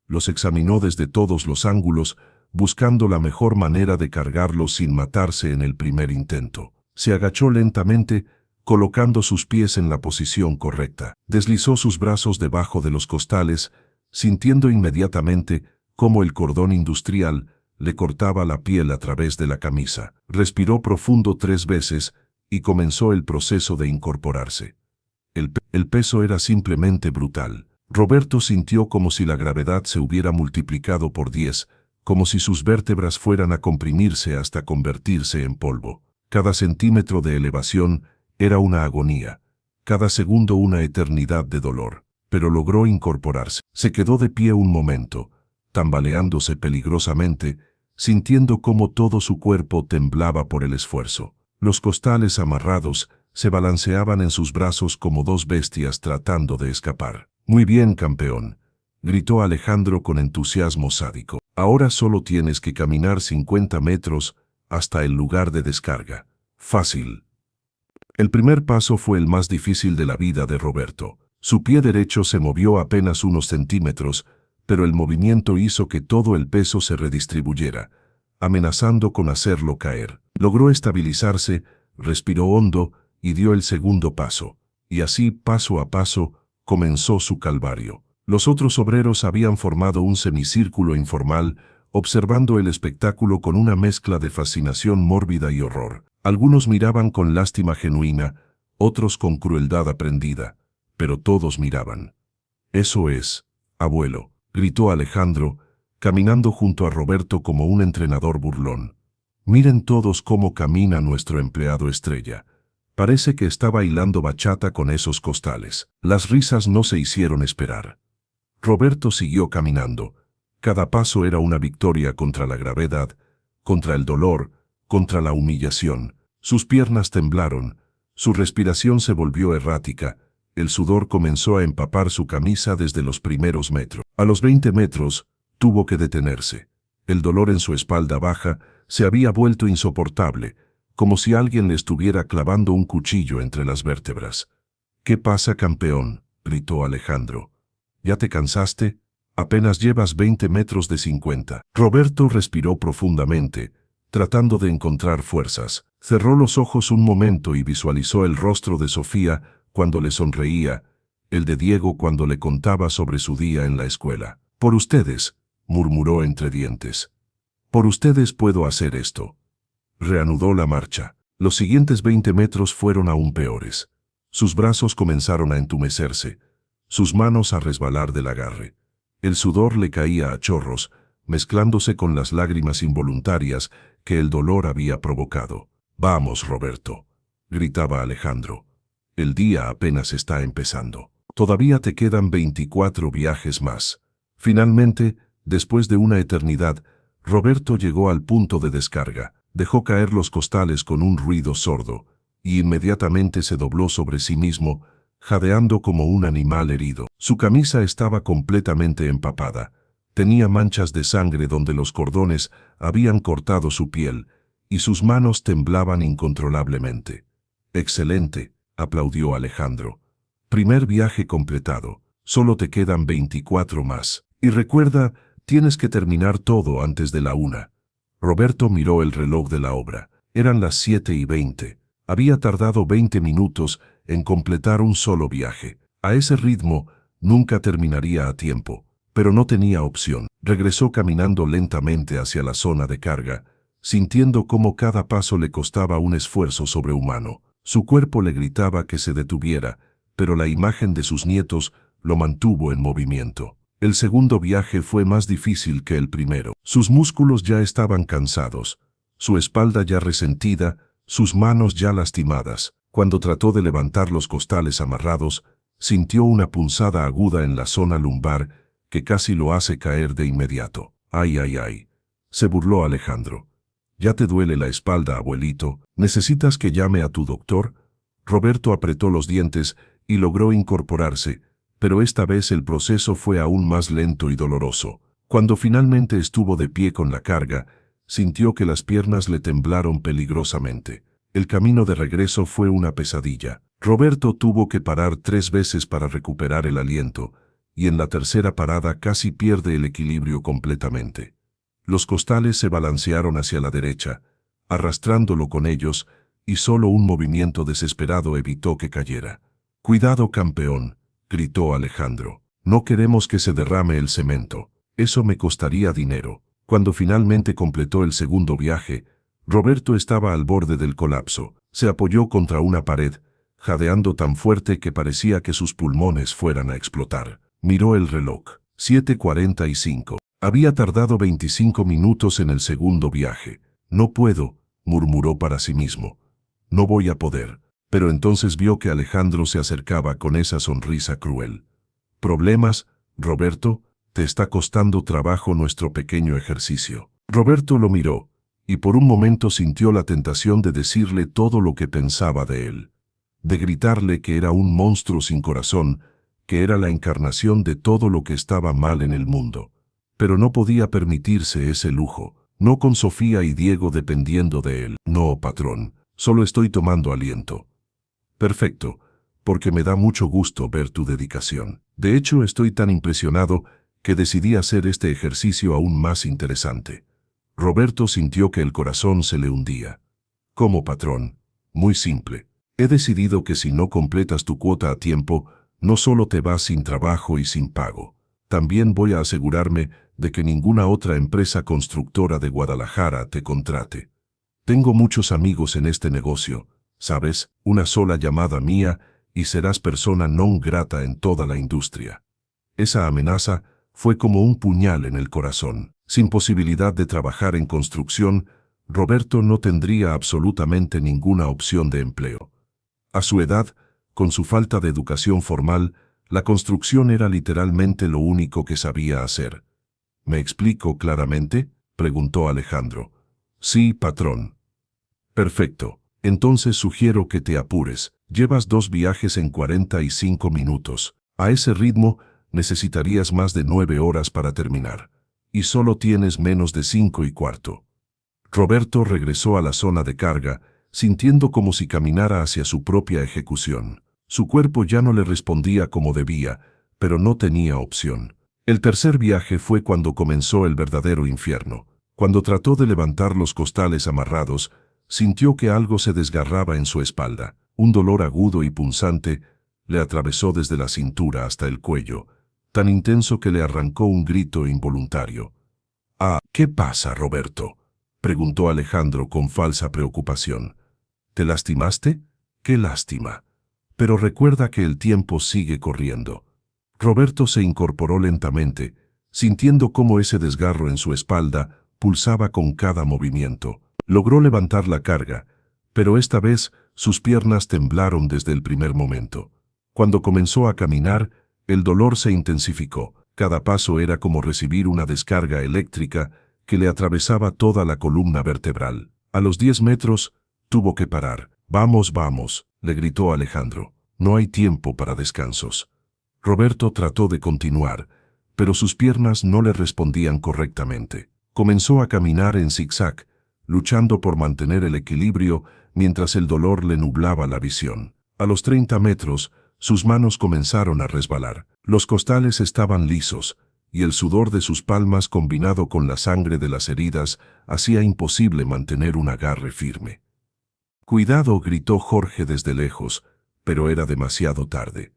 Los examinó desde todos los ángulos, buscando la mejor manera de cargarlos sin matarse en el primer intento. Se agachó lentamente, colocando sus pies en la posición correcta. Deslizó sus brazos debajo de los costales, sintiendo inmediatamente cómo el cordón industrial le cortaba la piel a través de la camisa. Respiró profundo 3 veces y comenzó el proceso de incorporarse. El peso era simplemente brutal. Roberto sintió como si la gravedad se hubiera multiplicado por 10, como si sus vértebras fueran a comprimirse hasta convertirse en polvo. Cada centímetro de elevación era una agonía, cada segundo una eternidad de dolor. Pero logró incorporarse. Se quedó de pie un momento, tambaleándose peligrosamente, sintiendo cómo todo su cuerpo temblaba por el esfuerzo. Los costales amarrados se balanceaban en sus brazos como 2 bestias tratando de escapar. Muy bien, campeón, gritó Alejandro con entusiasmo sádico. Ahora solo tienes que caminar 50 metros hasta el lugar de descarga. Fácil. El primer paso fue el más difícil de la vida de Roberto. Su pie derecho se movió apenas unos centímetros, pero el movimiento hizo que todo el peso se redistribuyera, amenazando con hacerlo caer. Logró estabilizarse, respiró hondo y dio el segundo paso. Y así, paso a paso, comenzó su calvario. Los otros obreros habían formado un semicírculo informal, observando el espectáculo con una mezcla de fascinación mórbida y horror. Algunos miraban con lástima genuina, otros con crueldad aprendida, pero todos miraban. «Eso es, abuelo», gritó Alejandro, caminando junto a Roberto como un entrenador burlón. «Miren todos cómo camina nuestro empleado estrella. Parece que está bailando bachata con esos costales». Las risas no se hicieron esperar. Roberto siguió caminando. Cada paso era una victoria contra la gravedad, contra el dolor, contra la humillación. Sus piernas temblaron, su respiración se volvió errática, el sudor comenzó a empapar su camisa desde los primeros metros. A los 20 metros, tuvo que detenerse. El dolor en su espalda baja se había vuelto insoportable, como si alguien le estuviera clavando un cuchillo entre las vértebras. «¿Qué pasa, campeón?», gritó Alejandro. «¿Ya te cansaste? Apenas llevas 20 metros de 50. Roberto respiró profundamente, tratando de encontrar fuerzas. Cerró los ojos un momento y visualizó el rostro de Sofía cuando le sonreía, el de Diego cuando le contaba sobre su día en la escuela. «Por ustedes», murmuró entre dientes. «Por ustedes puedo hacer esto». Reanudó la marcha. Los siguientes 20 metros fueron aún peores. Sus brazos comenzaron a entumecerse, sus manos a resbalar del agarre. El sudor le caía a chorros, mezclándose con las lágrimas involuntarias que el dolor había provocado. «Vamos, Roberto», gritaba Alejandro. «El día apenas está empezando. Todavía te quedan 24 viajes más». Finalmente, después de una eternidad, Roberto llegó al punto de descarga, dejó caer los costales con un ruido sordo, y inmediatamente se dobló sobre sí mismo, jadeando como un animal herido. Su camisa estaba completamente empapada. Tenía manchas de sangre donde los cordones habían cortado su piel, y sus manos temblaban incontrolablemente. «Excelente», aplaudió Alejandro. «Primer viaje completado. Solo te quedan 24 más. Y recuerda, tienes que terminar todo antes de la 1». Roberto miró el reloj de la obra. Eran las 7:20. Había tardado 20 minutos en completar un solo viaje. A ese ritmo, nunca terminaría a tiempo, pero no tenía opción. Regresó caminando lentamente hacia la zona de carga, sintiendo cómo cada paso le costaba un esfuerzo sobrehumano. Su cuerpo le gritaba que se detuviera, pero la imagen de sus nietos lo mantuvo en movimiento. El segundo viaje fue más difícil que el primero. Sus músculos ya estaban cansados, su espalda ya resentida, sus manos ya lastimadas. Cuando trató de levantar los costales amarrados, sintió una punzada aguda en la zona lumbar que casi lo hace caer de inmediato. «Ay, ay, ay», se burló Alejandro. «¿Ya te duele la espalda, abuelito? ¿Necesitas que llame a tu doctor?» Roberto apretó los dientes y logró incorporarse, pero esta vez el proceso fue aún más lento y doloroso. Cuando finalmente estuvo de pie con la carga, sintió que las piernas le temblaron peligrosamente. El camino de regreso fue una pesadilla. Roberto tuvo que parar 3 veces para recuperar el aliento, y en la tercera parada casi pierde el equilibrio completamente. Los costales se balancearon hacia la derecha, arrastrándolo con ellos, y solo un movimiento desesperado evitó que cayera. «Cuidado, campeón», gritó Alejandro. «No queremos que se derrame el cemento. Eso me costaría dinero». Cuando finalmente completó el segundo viaje, Roberto estaba al borde del colapso. Se apoyó contra una pared, jadeando tan fuerte que parecía que sus pulmones fueran a explotar. Miró el reloj. 7:45. Había tardado 25 minutos en el segundo viaje. «No puedo», murmuró para sí mismo. «No voy a poder». Pero entonces vio que Alejandro se acercaba con esa sonrisa cruel. «¿Problemas, Roberto? Te está costando trabajo nuestro pequeño ejercicio». Roberto lo miró, y por un momento sintió la tentación de decirle todo lo que pensaba de él, de gritarle que era un monstruo sin corazón, que era la encarnación de todo lo que estaba mal en el mundo. Pero no podía permitirse ese lujo, no con Sofía y Diego dependiendo de él. «No, patrón, solo estoy tomando aliento». «Perfecto, porque me da mucho gusto ver tu dedicación. De hecho, estoy tan impresionado que decidí hacer este ejercicio aún más interesante». Roberto sintió que el corazón se le hundía. «¿Cómo, patrón?» «Muy simple. He decidido que si no completas tu cuota a tiempo, no solo te vas sin trabajo y sin pago, también voy a asegurarme de que ninguna otra empresa constructora de Guadalajara te contrate. Tengo muchos amigos en este negocio, ¿sabes? Una sola llamada mía y serás persona non grata en toda la industria. Esa amenaza fue como un puñal en el corazón. Sin posibilidad de trabajar en construcción, Roberto no tendría absolutamente ninguna opción de empleo. A su edad, con su falta de educación formal, la construcción era literalmente lo único que sabía hacer. ¿Me explico claramente?, preguntó Alejandro. Sí, patrón. Perfecto. Entonces sugiero que te apures. Llevas 2 viajes en 45 minutos. A ese ritmo, necesitarías más de 9 horas para terminar. Y solo tienes menos de 5:15. Roberto regresó a la zona de carga, sintiendo como si caminara hacia su propia ejecución. Su cuerpo ya no le respondía como debía, pero no tenía opción. El tercer viaje fue cuando comenzó el verdadero infierno. Cuando trató de levantar los costales amarrados, sintió que algo se desgarraba en su espalda. Un dolor agudo y punzante le atravesó desde la cintura hasta el cuello, tan intenso que le arrancó un grito involuntario. «Ah, ¿qué pasa, Roberto?», preguntó Alejandro con falsa preocupación. «¿Te lastimaste? ¡Qué lástima! Pero recuerda que el tiempo sigue corriendo». Roberto se incorporó lentamente, sintiendo cómo ese desgarro en su espalda pulsaba con cada movimiento. Logró levantar la carga, pero esta vez sus piernas temblaron desde el primer momento. Cuando comenzó a caminar, el dolor se intensificó. Cada paso era como recibir una descarga eléctrica que le atravesaba toda la columna vertebral. A los 10 metros, tuvo que parar. «Vamos, vamos», le gritó Alejandro. «No hay tiempo para descansos». Roberto trató de continuar, pero sus piernas no le respondían correctamente. Comenzó a caminar en zigzag, luchando por mantener el equilibrio mientras el dolor le nublaba la visión. A los 30 metros, sus manos comenzaron a resbalar. Los costales estaban lisos, y el sudor de sus palmas combinado con la sangre de las heridas hacía imposible mantener un agarre firme. «Cuidado», gritó Jorge desde lejos, pero era demasiado tarde.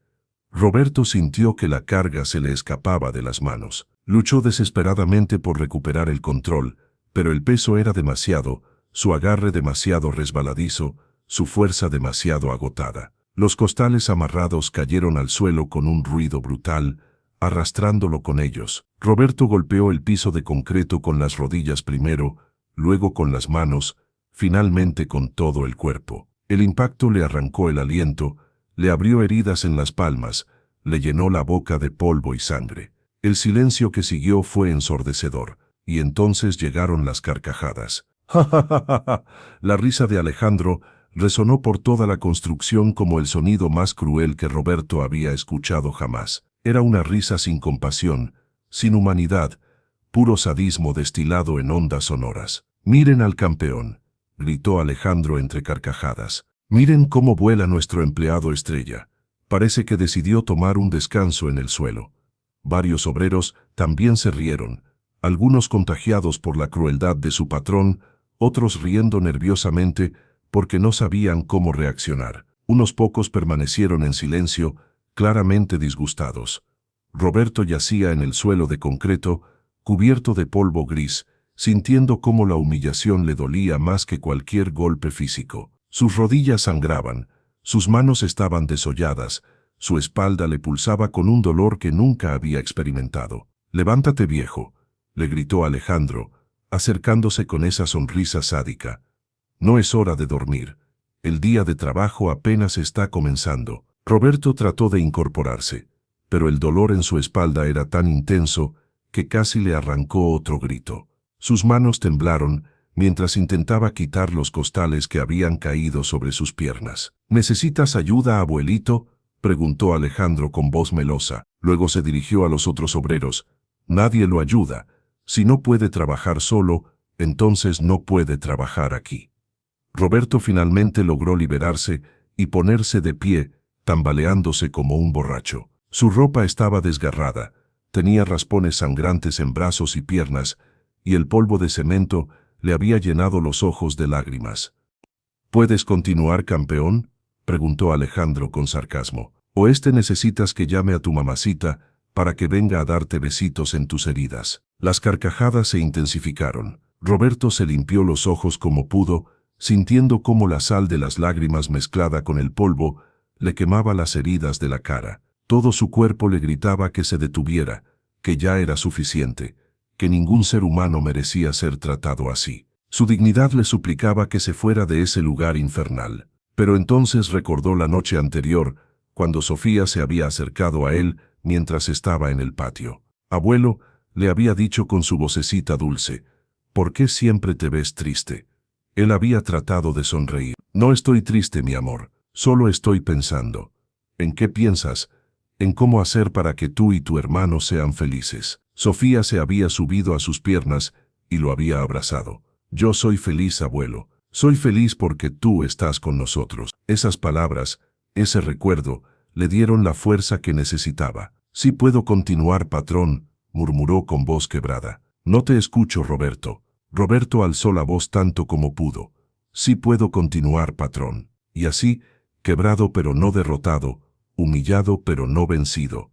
Roberto sintió que la carga se le escapaba de las manos. Luchó desesperadamente por recuperar el control, pero el peso era demasiado, su agarre demasiado resbaladizo, su fuerza demasiado agotada. Los costales amarrados cayeron al suelo con un ruido brutal, arrastrándolo con ellos. Roberto golpeó el piso de concreto con las rodillas primero, luego con las manos, finalmente con todo el cuerpo. El impacto le arrancó el aliento, le abrió heridas en las palmas, le llenó la boca de polvo y sangre. El silencio que siguió fue ensordecedor, y entonces llegaron las carcajadas. «Ja, ja, ja, ja, ja». La risa de Alejandro resonó por toda la construcción como el sonido más cruel que Roberto había escuchado jamás. Era una risa sin compasión, sin humanidad, puro sadismo destilado en ondas sonoras. «Miren al campeón», gritó Alejandro entre carcajadas. «Miren cómo vuela nuestro empleado estrella. Parece que decidió tomar un descanso en el suelo». Varios obreros también se rieron, algunos contagiados por la crueldad de su patrón, otros riendo nerviosamente porque no sabían cómo reaccionar. Unos pocos permanecieron en silencio, claramente disgustados. Roberto yacía en el suelo de concreto, cubierto de polvo gris, sintiendo cómo la humillación le dolía más que cualquier golpe físico. Sus rodillas sangraban, sus manos estaban desolladas, su espalda le pulsaba con un dolor que nunca había experimentado. «Levántate, viejo», le gritó Alejandro, acercándose con esa sonrisa sádica. «No es hora de dormir. El día de trabajo apenas está comenzando». Roberto trató de incorporarse, pero el dolor en su espalda era tan intenso que casi le arrancó otro grito. Sus manos temblaron mientras intentaba quitar los costales que habían caído sobre sus piernas. «¿Necesitas ayuda, abuelito?», preguntó Alejandro con voz melosa. Luego se dirigió a los otros obreros. «Nadie lo ayuda. Si no puede trabajar solo, entonces no puede trabajar aquí». Roberto finalmente logró liberarse y ponerse de pie, tambaleándose como un borracho. Su ropa estaba desgarrada, tenía raspones sangrantes en brazos y piernas, y el polvo de cemento le había llenado los ojos de lágrimas. «¿Puedes continuar, campeón?», preguntó Alejandro con sarcasmo. «¿O necesitas que llame a tu mamacita para que venga a darte besitos en tus heridas. Las carcajadas se intensificaron. Roberto se limpió los ojos como pudo, sintiendo cómo la sal de las lágrimas mezclada con el polvo le quemaba las heridas de la cara. Todo su cuerpo le gritaba que se detuviera, que ya era suficiente, que ningún ser humano merecía ser tratado así. Su dignidad le suplicaba que se fuera de ese lugar infernal. Pero entonces recordó la noche anterior, cuando Sofía se había acercado a él mientras estaba en el patio. Abuelo, le había dicho con su vocecita dulce, ¿por qué siempre te ves triste? Él había tratado de sonreír. No estoy triste, mi amor, solo estoy pensando. ¿En qué piensas? En cómo hacer para que tú y tu hermano sean felices. Sofía se había subido a sus piernas y lo había abrazado. Yo soy feliz, abuelo. Soy feliz porque tú estás con nosotros. Esas palabras, ese recuerdo, le dieron la fuerza que necesitaba. Sí puedo continuar, patrón, murmuró con voz quebrada. No te escucho, Roberto. Roberto alzó la voz tanto como pudo. Sí puedo continuar, patrón. Y así, quebrado pero no derrotado, humillado pero no vencido,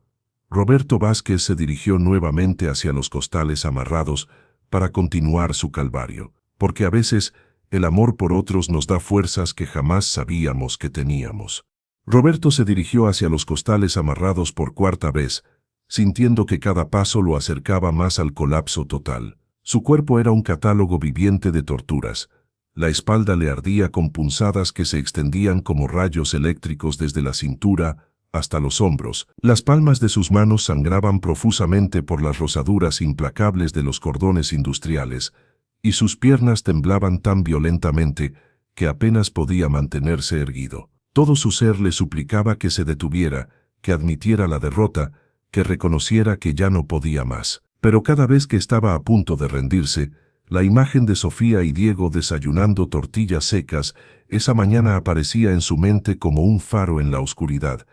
Roberto Vázquez se dirigió nuevamente hacia los costales amarrados para continuar su calvario, porque a veces el amor por otros nos da fuerzas que jamás sabíamos que teníamos. Roberto se dirigió hacia los costales amarrados por cuarta vez, sintiendo que cada paso lo acercaba más al colapso total. Su cuerpo era un catálogo viviente de torturas. La espalda le ardía con punzadas que se extendían como rayos eléctricos desde la cintura hasta los hombros. Las palmas de sus manos sangraban profusamente por las rozaduras implacables de los cordones industriales, y sus piernas temblaban tan violentamente que apenas podía mantenerse erguido. Todo su ser le suplicaba que se detuviera, que admitiera la derrota, que reconociera que ya no podía más. Pero cada vez que estaba a punto de rendirse, la imagen de Sofía y Diego desayunando tortillas secas esa mañana aparecía en su mente como un faro en la oscuridad,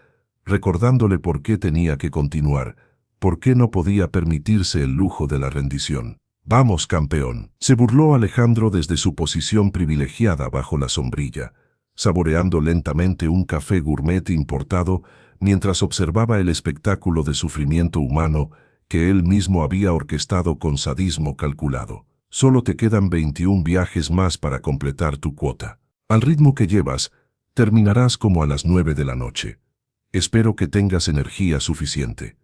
recordándole por qué tenía que continuar, por qué no podía permitirse el lujo de la rendición. «Vamos, campeón», se burló Alejandro desde su posición privilegiada bajo la sombrilla, saboreando lentamente un café gourmet importado mientras observaba el espectáculo de sufrimiento humano que él mismo había orquestado con sadismo calculado. «Solo te quedan 21 viajes más para completar tu cuota. Al ritmo que llevas, terminarás como a las 9 de la noche. Espero que tengas energía suficiente».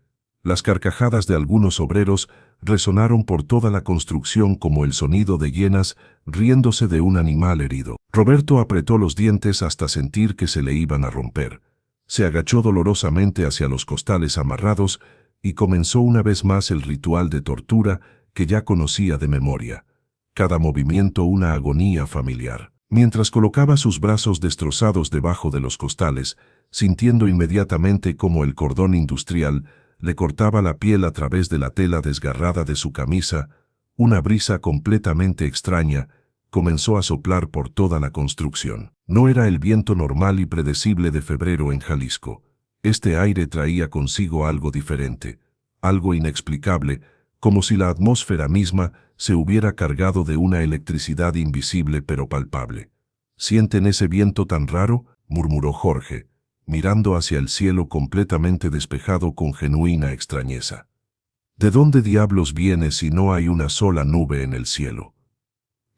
Las carcajadas de algunos obreros resonaron por toda la construcción como el sonido de hienas riéndose de un animal herido. Roberto apretó los dientes hasta sentir que se le iban a romper. Se agachó dolorosamente hacia los costales amarrados y comenzó una vez más el ritual de tortura que ya conocía de memoria. Cada movimiento una agonía familiar. Mientras colocaba sus brazos destrozados debajo de los costales, sintiendo inmediatamente cómo el cordón industrial le cortaba la piel a través de la tela desgarrada de su camisa, una brisa completamente extraña comenzó a soplar por toda la construcción. No era el viento normal y predecible de febrero en Jalisco. Este aire traía consigo algo diferente, algo inexplicable, como si la atmósfera misma se hubiera cargado de una electricidad invisible pero palpable. «¿Sienten ese viento tan raro?», murmuró Jorge, mirando hacia el cielo completamente despejado con genuina extrañeza. «¿De dónde diablos viene si no hay una sola nube en el cielo?».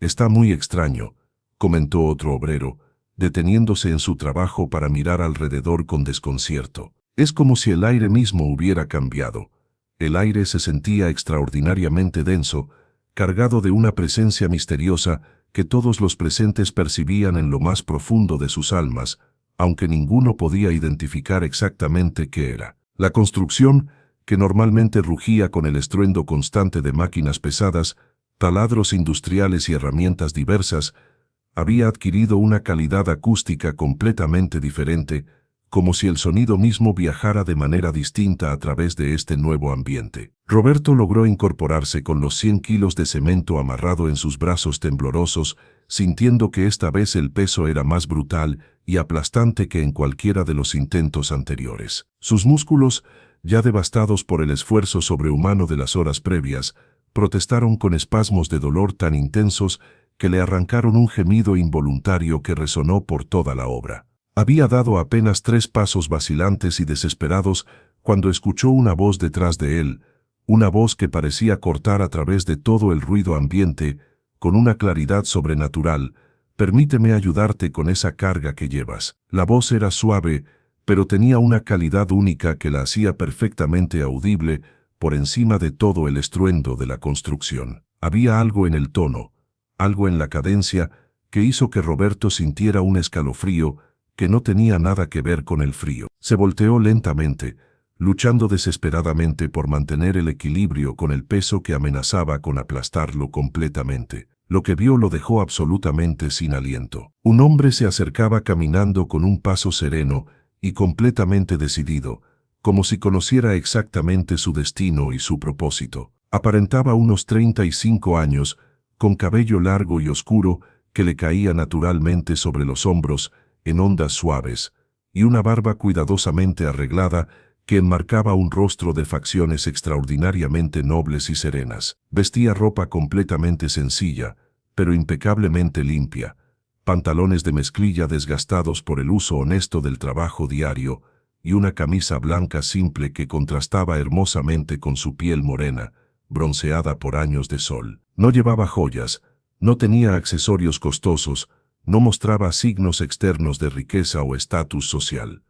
«Está muy extraño», comentó otro obrero, deteniéndose en su trabajo para mirar alrededor con desconcierto. «Es como si el aire mismo hubiera cambiado». El aire se sentía extraordinariamente denso, cargado de una presencia misteriosa que todos los presentes percibían en lo más profundo de sus almas, aunque ninguno podía identificar exactamente qué era. La construcción, que normalmente rugía con el estruendo constante de máquinas pesadas, taladros industriales y herramientas diversas, había adquirido una calidad acústica completamente diferente, como si el sonido mismo viajara de manera distinta a través de este nuevo ambiente. Roberto logró incorporarse con los 100 kilos de cemento amarrado en sus brazos temblorosos, sintiendo que esta vez el peso era más brutal y aplastante que en cualquiera de los intentos anteriores. Sus músculos, ya devastados por el esfuerzo sobrehumano de las horas previas, protestaron con espasmos de dolor tan intensos que le arrancaron un gemido involuntario que resonó por toda la obra. Había dado apenas 3 pasos vacilantes y desesperados cuando escuchó una voz detrás de él, una voz que parecía cortar a través de todo el ruido ambiente, con una claridad sobrenatural: «Permíteme ayudarte con esa carga que llevas». La voz era suave, pero tenía una calidad única que la hacía perfectamente audible por encima de todo el estruendo de la construcción. Había algo en el tono, algo en la cadencia, que hizo que Roberto sintiera un escalofrío que no tenía nada que ver con el frío. Se volteó lentamente, luchando desesperadamente por mantener el equilibrio con el peso que amenazaba con aplastarlo completamente. Lo que vio lo dejó absolutamente sin aliento. Un hombre se acercaba caminando con un paso sereno y completamente decidido, como si conociera exactamente su destino y su propósito. Aparentaba unos 35 años, con cabello largo y oscuro que le caía naturalmente sobre los hombros en ondas suaves, y una barba cuidadosamente arreglada que enmarcaba un rostro de facciones extraordinariamente nobles y serenas. Vestía ropa completamente sencilla, pero impecablemente limpia, pantalones de mezclilla desgastados por el uso honesto del trabajo diario, y una camisa blanca simple que contrastaba hermosamente con su piel morena, bronceada por años de sol. No llevaba joyas, no tenía accesorios costosos, no mostraba signos externos de riqueza o estatus social.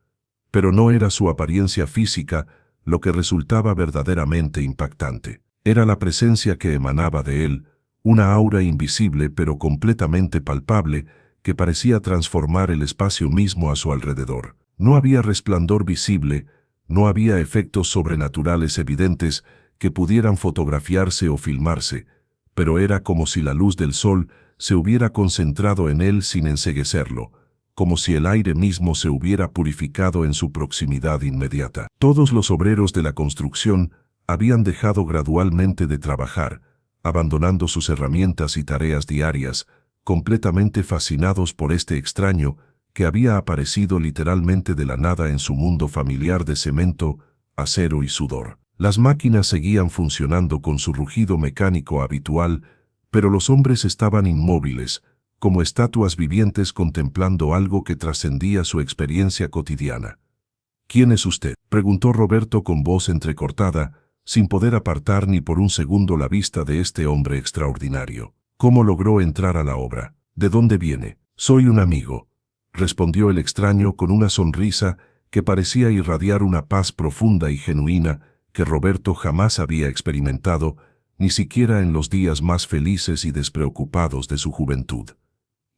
Pero no era su apariencia física lo que resultaba verdaderamente impactante. Era la presencia que emanaba de él, una aura invisible pero completamente palpable que parecía transformar el espacio mismo a su alrededor. No había resplandor visible, no había efectos sobrenaturales evidentes que pudieran fotografiarse o filmarse, pero era como si la luz del sol se hubiera concentrado en él sin enceguecerlo, como si el aire mismo se hubiera purificado en su proximidad inmediata. Todos los obreros de la construcción habían dejado gradualmente de trabajar, abandonando sus herramientas y tareas diarias, completamente fascinados por este extraño que había aparecido literalmente de la nada en su mundo familiar de cemento, acero y sudor. Las máquinas seguían funcionando con su rugido mecánico habitual, pero los hombres estaban inmóviles, como estatuas vivientes contemplando algo que trascendía su experiencia cotidiana. «¿Quién es usted?», preguntó Roberto con voz entrecortada, sin poder apartar ni por un segundo la vista de este hombre extraordinario. «¿Cómo logró entrar a la obra? ¿De dónde viene?». «Soy un amigo», respondió el extraño con una sonrisa que parecía irradiar una paz profunda y genuina que Roberto jamás había experimentado, ni siquiera en los días más felices y despreocupados de su juventud.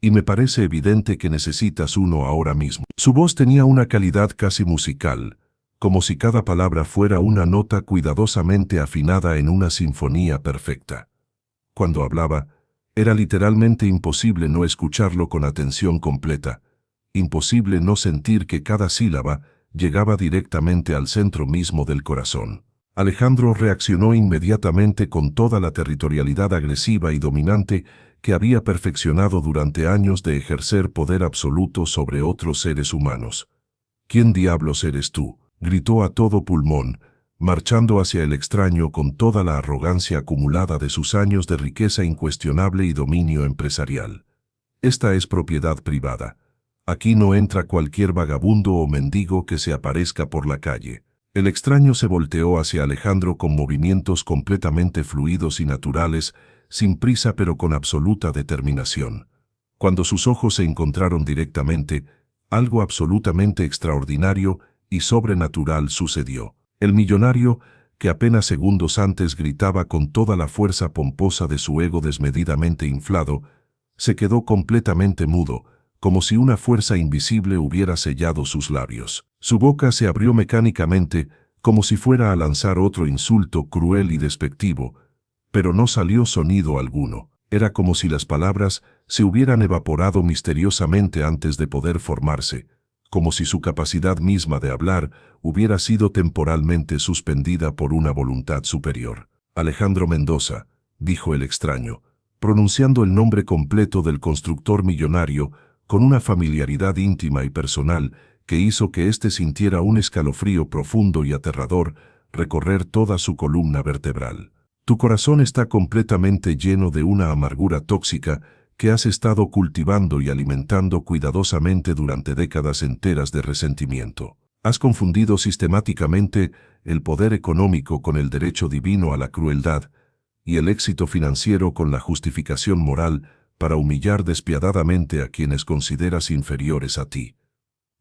«Y me parece evidente que necesitas uno ahora mismo». Su voz tenía una calidad casi musical, como si cada palabra fuera una nota cuidadosamente afinada en una sinfonía perfecta. Cuando hablaba, era literalmente imposible no escucharlo con atención completa, imposible no sentir que cada sílaba llegaba directamente al centro mismo del corazón. Alejandro reaccionó inmediatamente con toda la territorialidad agresiva y dominante que había perfeccionado durante años de ejercer poder absoluto sobre otros seres humanos. «¿Quién diablos eres tú?», gritó a todo pulmón, marchando hacia el extraño con toda la arrogancia acumulada de sus años de riqueza incuestionable y dominio empresarial. «Esta es propiedad privada. Aquí no entra cualquier vagabundo o mendigo que se aparezca por la calle». El extraño se volteó hacia Alejandro con movimientos completamente fluidos y naturales, sin prisa pero con absoluta determinación. Cuando sus ojos se encontraron directamente, algo absolutamente extraordinario y sobrenatural sucedió. El millonario, que apenas segundos antes gritaba con toda la fuerza pomposa de su ego desmedidamente inflado, se quedó completamente mudo, como si una fuerza invisible hubiera sellado sus labios. Su boca se abrió mecánicamente, como si fuera a lanzar otro insulto cruel y despectivo, pero no salió sonido alguno. Era como si las palabras se hubieran evaporado misteriosamente antes de poder formarse, como si su capacidad misma de hablar hubiera sido temporalmente suspendida por una voluntad superior. «Alejandro Mendoza», dijo el extraño, pronunciando el nombre completo del constructor millonario con una familiaridad íntima y personal que hizo que éste sintiera un escalofrío profundo y aterrador recorrer toda su columna vertebral. «Tu corazón está completamente lleno de una amargura tóxica que has estado cultivando y alimentando cuidadosamente durante décadas enteras de resentimiento. Has confundido sistemáticamente el poder económico con el derecho divino a la crueldad y el éxito financiero con la justificación moral para humillar despiadadamente a quienes consideras inferiores a ti.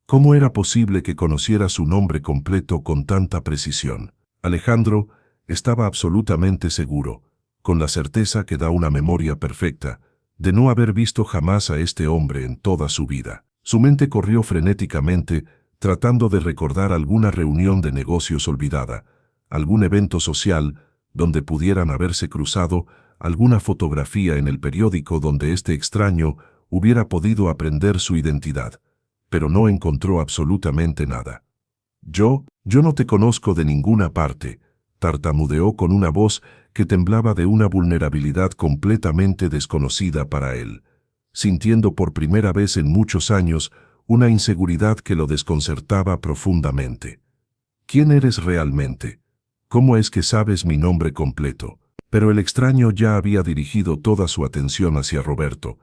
¿Cómo era posible que conociera su nombre completo con tanta precisión? Alejandro estaba absolutamente seguro, con la certeza que da una memoria perfecta, de no haber visto jamás a este hombre en toda su vida. Su mente corrió frenéticamente, tratando de recordar alguna reunión de negocios olvidada, algún evento social donde pudieran haberse cruzado, alguna fotografía en el periódico donde este extraño hubiera podido aprender su identidad, pero no encontró absolutamente nada. Yo no te conozco de ninguna parte, tartamudeó con una voz que temblaba de una vulnerabilidad completamente desconocida para él, sintiendo por primera vez en muchos años una inseguridad que lo desconcertaba profundamente. ¿Quién eres realmente? ¿Cómo es que sabes mi nombre completo? Pero el extraño ya había dirigido toda su atención hacia Roberto,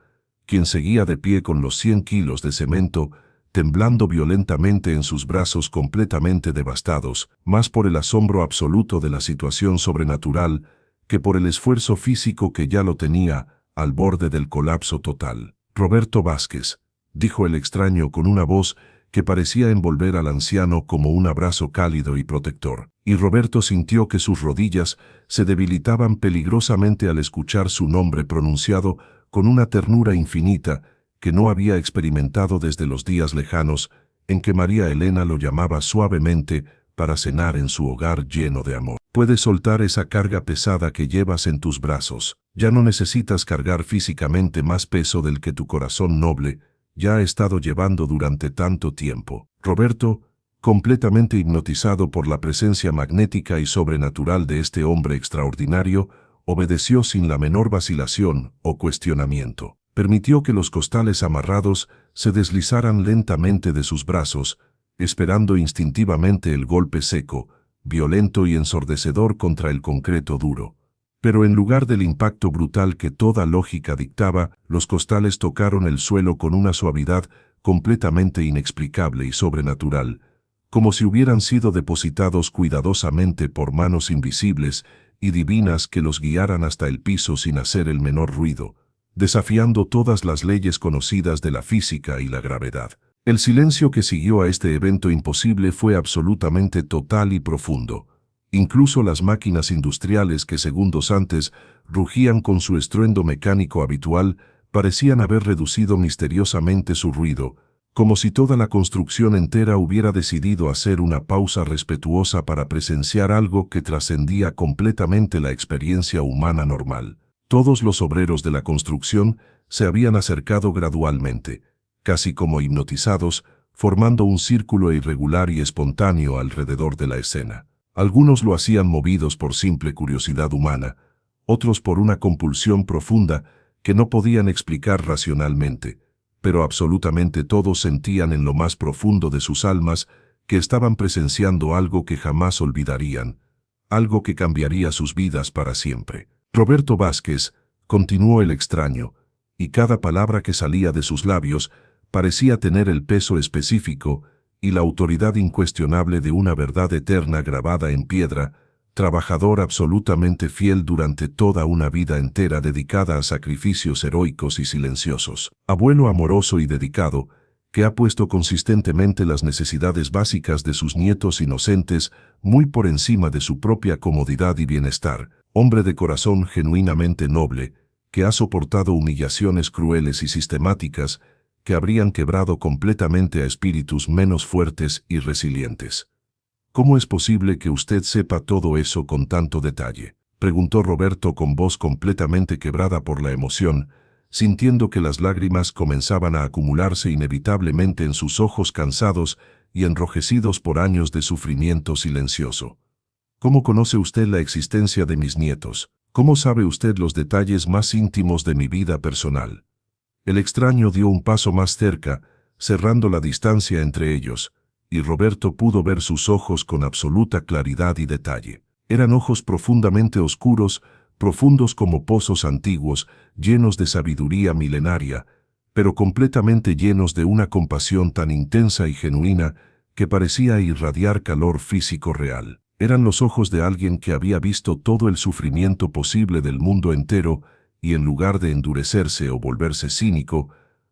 quien seguía de pie con los 100 kilos de cemento, temblando violentamente en sus brazos completamente devastados, más por el asombro absoluto de la situación sobrenatural que por el esfuerzo físico que ya lo tenía al borde del colapso total. Roberto Vázquez, dijo el extraño con una voz que parecía envolver al anciano como un abrazo cálido y protector, y Roberto sintió que sus rodillas se debilitaban peligrosamente al escuchar su nombre pronunciado con una ternura infinita que no había experimentado desde los días lejanos en que María Elena lo llamaba suavemente para cenar en su hogar lleno de amor. Puedes soltar esa carga pesada que llevas en tus brazos. Ya no necesitas cargar físicamente más peso del que tu corazón noble ya ha estado llevando durante tanto tiempo. Roberto, completamente hipnotizado por la presencia magnética y sobrenatural de este hombre extraordinario, obedeció sin la menor vacilación o cuestionamiento. Permitió que los costales amarrados se deslizaran lentamente de sus brazos, esperando instintivamente el golpe seco, violento y ensordecedor contra el concreto duro. Pero en lugar del impacto brutal que toda lógica dictaba, los costales tocaron el suelo con una suavidad completamente inexplicable y sobrenatural, como si hubieran sido depositados cuidadosamente por manos invisibles y divinas que los guiaran hasta el piso sin hacer el menor ruido, desafiando todas las leyes conocidas de la física y la gravedad. El silencio que siguió a este evento imposible fue absolutamente total y profundo. Incluso las máquinas industriales que segundos antes rugían con su estruendo mecánico habitual parecían haber reducido misteriosamente su ruido, como si toda la construcción entera hubiera decidido hacer una pausa respetuosa para presenciar algo que trascendía completamente la experiencia humana normal. Todos los obreros de la construcción se habían acercado gradualmente, casi como hipnotizados, formando un círculo irregular y espontáneo alrededor de la escena. Algunos lo hacían movidos por simple curiosidad humana, otros por una compulsión profunda que no podían explicar racionalmente, pero absolutamente todos sentían en lo más profundo de sus almas que estaban presenciando algo que jamás olvidarían, algo que cambiaría sus vidas para siempre. Roberto Vázquez, continuó el extraño, y cada palabra que salía de sus labios parecía tener el peso específico y la autoridad incuestionable de una verdad eterna grabada en piedra, trabajador absolutamente fiel durante toda una vida entera dedicada a sacrificios heroicos y silenciosos, abuelo amoroso y dedicado, que ha puesto consistentemente las necesidades básicas de sus nietos inocentes muy por encima de su propia comodidad y bienestar, hombre de corazón genuinamente noble, que ha soportado humillaciones crueles y sistemáticas que habrían quebrado completamente a espíritus menos fuertes y resilientes. ¿Cómo es posible que usted sepa todo eso con tanto detalle?, preguntó Roberto con voz completamente quebrada por la emoción, sintiendo que las lágrimas comenzaban a acumularse inevitablemente en sus ojos cansados y enrojecidos por años de sufrimiento silencioso. ¿Cómo conoce usted la existencia de mis nietos? ¿Cómo sabe usted los detalles más íntimos de mi vida personal? El extraño dio un paso más cerca, cerrando la distancia entre ellos, y Roberto pudo ver sus ojos con absoluta claridad y detalle. Eran ojos profundamente oscuros, profundos como pozos antiguos, llenos de sabiduría milenaria, pero completamente llenos de una compasión tan intensa y genuina que parecía irradiar calor físico real. Eran los ojos de alguien que había visto todo el sufrimiento posible del mundo entero y en lugar de endurecerse o volverse cínico,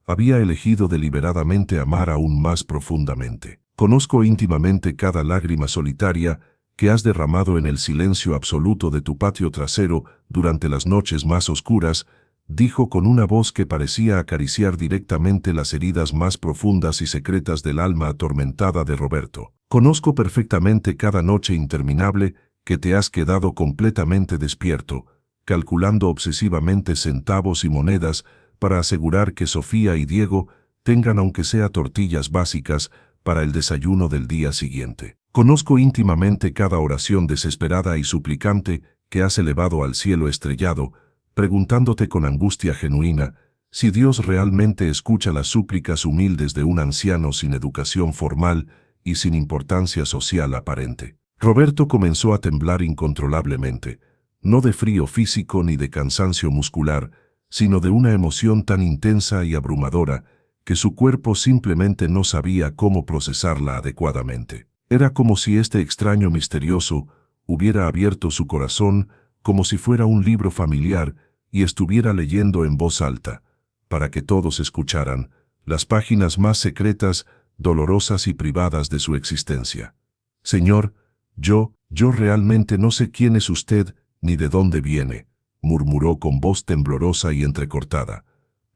había elegido deliberadamente amar aún más profundamente. Conozco íntimamente cada lágrima solitaria que has derramado en el silencio absoluto de tu patio trasero durante las noches más oscuras, dijo con una voz que parecía acariciar directamente las heridas más profundas y secretas del alma atormentada de Roberto. Conozco perfectamente cada noche interminable que te has quedado completamente despierto, calculando obsesivamente centavos y monedas para asegurar que Sofía y Diego tengan aunque sea tortillas básicas para el desayuno del día siguiente. Conozco íntimamente cada oración desesperada y suplicante que has elevado al cielo estrellado, preguntándote con angustia genuina si Dios realmente escucha las súplicas humildes de un anciano sin educación formal y sin importancia social aparente. Roberto comenzó a temblar incontrolablemente, no de frío físico ni de cansancio muscular, sino de una emoción tan intensa y abrumadora que su cuerpo simplemente no sabía cómo procesarla adecuadamente. Era como si este extraño misterioso hubiera abierto su corazón como si fuera un libro familiar y estuviera leyendo en voz alta, para que todos escucharan, las páginas más secretas, dolorosas y privadas de su existencia. Señor, yo realmente no sé quién es usted ni de dónde viene, murmuró con voz temblorosa y entrecortada,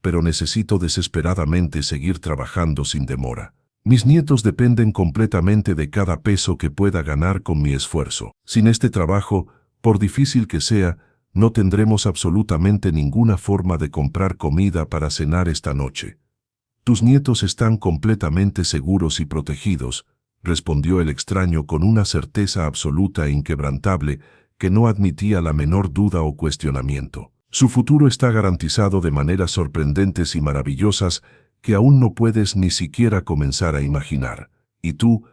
pero necesito desesperadamente seguir trabajando sin demora. Mis nietos dependen completamente de cada peso que pueda ganar con mi esfuerzo. Sin este trabajo, por difícil que sea, no tendremos absolutamente ninguna forma de comprar comida para cenar esta noche. Tus nietos están completamente seguros y protegidos, respondió el extraño con una certeza absoluta e inquebrantable que no admitía la menor duda o cuestionamiento. Su futuro está garantizado de maneras sorprendentes y maravillosas que aún no puedes ni siquiera comenzar a imaginar. Y tú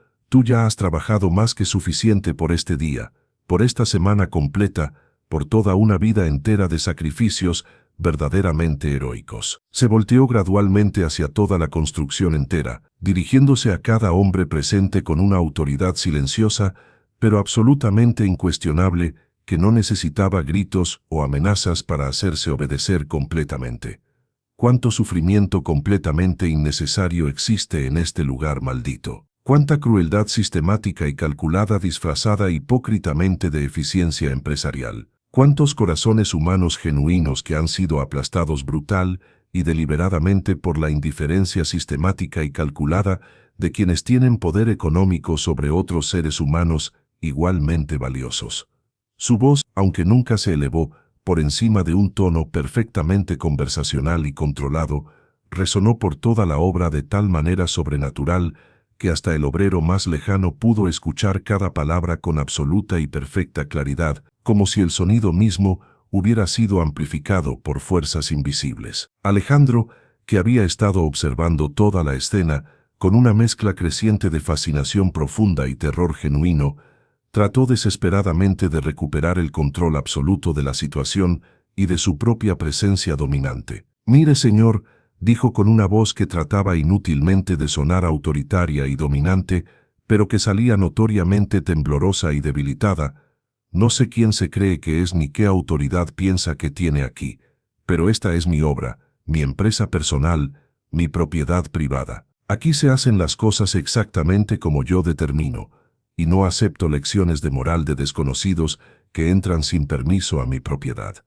ya has trabajado más que suficiente por este día, por esta semana completa, por toda una vida entera de sacrificios verdaderamente heroicos. Se volteó gradualmente hacia toda la construcción entera, dirigiéndose a cada hombre presente con una autoridad silenciosa, pero absolutamente incuestionable, que no necesitaba gritos o amenazas para hacerse obedecer completamente. Cuánto sufrimiento completamente innecesario existe en este lugar maldito. Cuánta crueldad sistemática y calculada disfrazada hipócritamente de eficiencia empresarial. Cuántos corazones humanos genuinos que han sido aplastados brutal y deliberadamente por la indiferencia sistemática y calculada de quienes tienen poder económico sobre otros seres humanos igualmente valiosos. Su voz, aunque nunca se elevó por encima de un tono perfectamente conversacional y controlado, resonó por toda la obra de tal manera sobrenatural que hasta el obrero más lejano pudo escuchar cada palabra con absoluta y perfecta claridad, como si el sonido mismo hubiera sido amplificado por fuerzas invisibles. Alejandro, que había estado observando toda la escena, con una mezcla creciente de fascinación profunda y terror genuino, trató desesperadamente de recuperar el control absoluto de la situación y de su propia presencia dominante. «Mire, señor», dijo con una voz que trataba inútilmente de sonar autoritaria y dominante, pero que salía notoriamente temblorosa y debilitada, «no sé quién se cree que es ni qué autoridad piensa que tiene aquí, pero esta es mi obra, mi empresa personal, mi propiedad privada. Aquí se hacen las cosas exactamente como yo determino, y no acepto lecciones de moral de desconocidos que entran sin permiso a mi propiedad».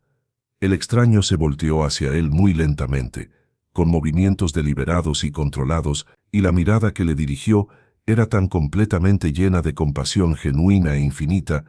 El extraño se volteó hacia él muy lentamente, con movimientos deliberados y controlados, y la mirada que le dirigió era tan completamente llena de compasión genuina e infinita,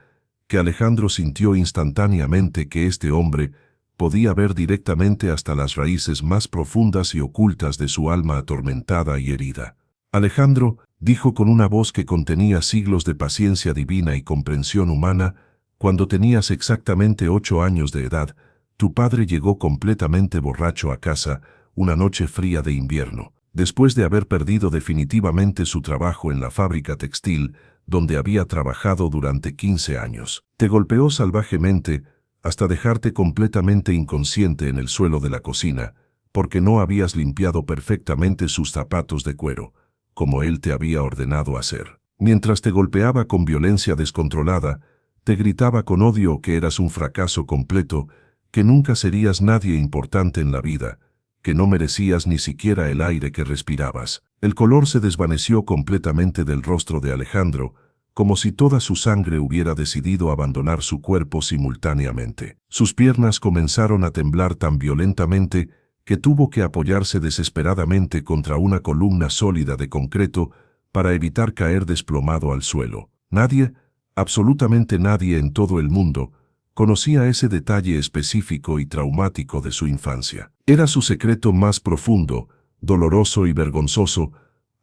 que Alejandro sintió instantáneamente que este hombre podía ver directamente hasta las raíces más profundas y ocultas de su alma atormentada y herida. «Alejandro», dijo con una voz que contenía siglos de paciencia divina y comprensión humana, «cuando tenías exactamente 8 años de edad, tu padre llegó completamente borracho a casa una noche fría de invierno, después de haber perdido definitivamente su trabajo en la fábrica textil, donde había trabajado durante 15 años. Te golpeó salvajemente hasta dejarte completamente inconsciente en el suelo de la cocina, porque no habías limpiado perfectamente sus zapatos de cuero, como él te había ordenado hacer. Mientras te golpeaba con violencia descontrolada, te gritaba con odio que eras un fracaso completo, que nunca serías nadie importante en la vida, que no merecías ni siquiera el aire que respirabas. El color se desvaneció completamente del rostro de Alejandro, como si toda su sangre hubiera decidido abandonar su cuerpo simultáneamente. Sus piernas comenzaron a temblar tan violentamente que tuvo que apoyarse desesperadamente contra una columna sólida de concreto para evitar caer desplomado al suelo. Nadie, absolutamente nadie en todo el mundo, conocía ese detalle específico y traumático de su infancia. Era su secreto más profundo, doloroso y vergonzoso,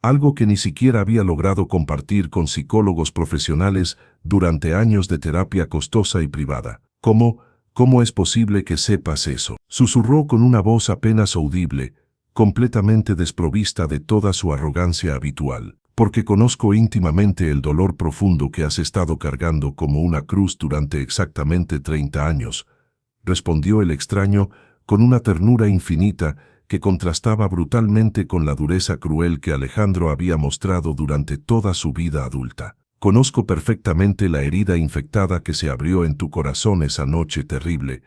algo que ni siquiera había logrado compartir con psicólogos profesionales durante años de terapia costosa y privada. ¿Cómo es posible que sepas eso?, susurró con una voz apenas audible, completamente desprovista de toda su arrogancia habitual. Porque conozco íntimamente el dolor profundo que has estado cargando como una cruz durante exactamente 30 años, respondió el extraño con una ternura infinita que contrastaba brutalmente con la dureza cruel que Alejandro había mostrado durante toda su vida adulta. Conozco perfectamente la herida infectada que se abrió en tu corazón esa noche terrible,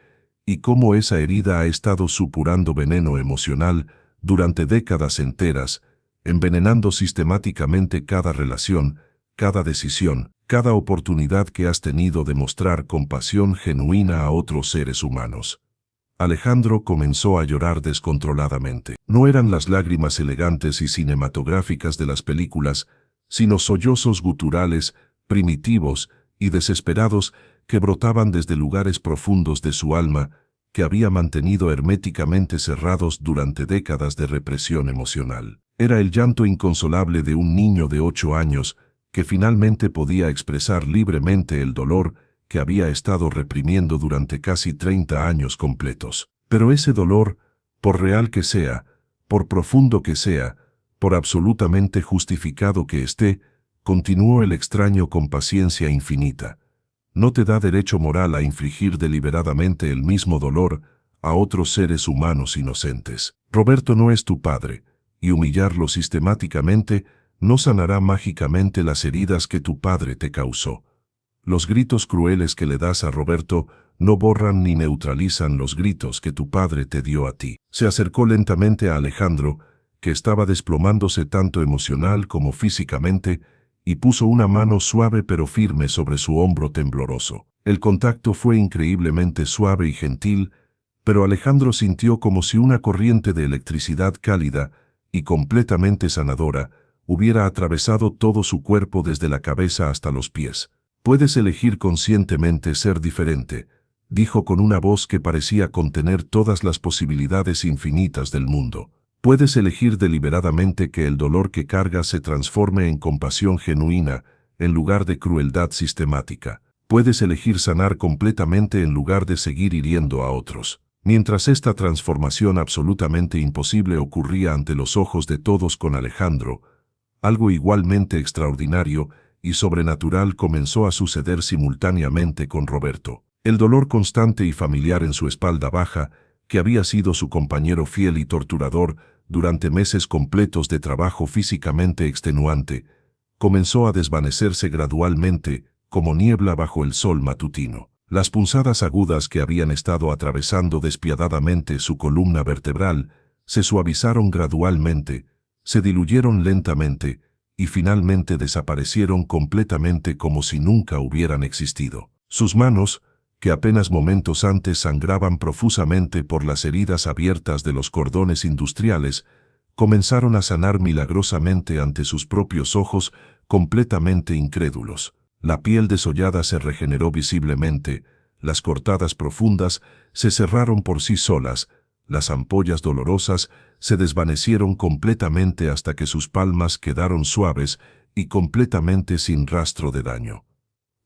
y cómo esa herida ha estado supurando veneno emocional durante décadas enteras, envenenando sistemáticamente cada relación, cada decisión, cada oportunidad que has tenido de mostrar compasión genuina a otros seres humanos. Alejandro comenzó a llorar descontroladamente. No eran las lágrimas elegantes y cinematográficas de las películas, sino sollozos guturales, primitivos y desesperados que brotaban desde lugares profundos de su alma, que había mantenido herméticamente cerrados durante décadas de represión emocional. Era el llanto inconsolable de un niño de 8 años que finalmente podía expresar libremente el dolor que había estado reprimiendo durante casi 30 años completos. Pero ese dolor, por real que sea, por profundo que sea, por absolutamente justificado que esté, continuó el extraño con paciencia infinita, no te da derecho moral a infligir deliberadamente el mismo dolor a otros seres humanos inocentes. Roberto no es tu padre, y humillarlo sistemáticamente no sanará mágicamente las heridas que tu padre te causó. Los gritos crueles que le das a Roberto no borran ni neutralizan los gritos que tu padre te dio a ti. Se acercó lentamente a Alejandro, que estaba desplomándose tanto emocional como físicamente, y puso una mano suave pero firme sobre su hombro tembloroso. El contacto fue increíblemente suave y gentil, pero Alejandro sintió como si una corriente de electricidad cálida y completamente sanadora hubiera atravesado todo su cuerpo desde la cabeza hasta los pies. Puedes elegir conscientemente ser diferente, dijo con una voz que parecía contener todas las posibilidades infinitas del mundo. Puedes elegir deliberadamente que el dolor que cargas se transforme en compasión genuina, en lugar de crueldad sistemática. Puedes elegir sanar completamente en lugar de seguir hiriendo a otros. Mientras esta transformación absolutamente imposible ocurría ante los ojos de todos con Alejandro, algo igualmente extraordinario y sobrenatural comenzó a suceder simultáneamente con Roberto. El dolor constante y familiar en su espalda baja, que había sido su compañero fiel y torturador durante meses completos de trabajo físicamente extenuante, comenzó a desvanecerse gradualmente, como niebla bajo el sol matutino. Las punzadas agudas que habían estado atravesando despiadadamente su columna vertebral se suavizaron gradualmente, se diluyeron lentamente y finalmente desaparecieron completamente como si nunca hubieran existido. Sus manos, que apenas momentos antes sangraban profusamente por las heridas abiertas de los cordones industriales, comenzaron a sanar milagrosamente ante sus propios ojos, completamente incrédulos. La piel desollada se regeneró visiblemente, las cortadas profundas se cerraron por sí solas, las ampollas dolorosas se desvanecieron completamente hasta que sus palmas quedaron suaves y completamente sin rastro de daño.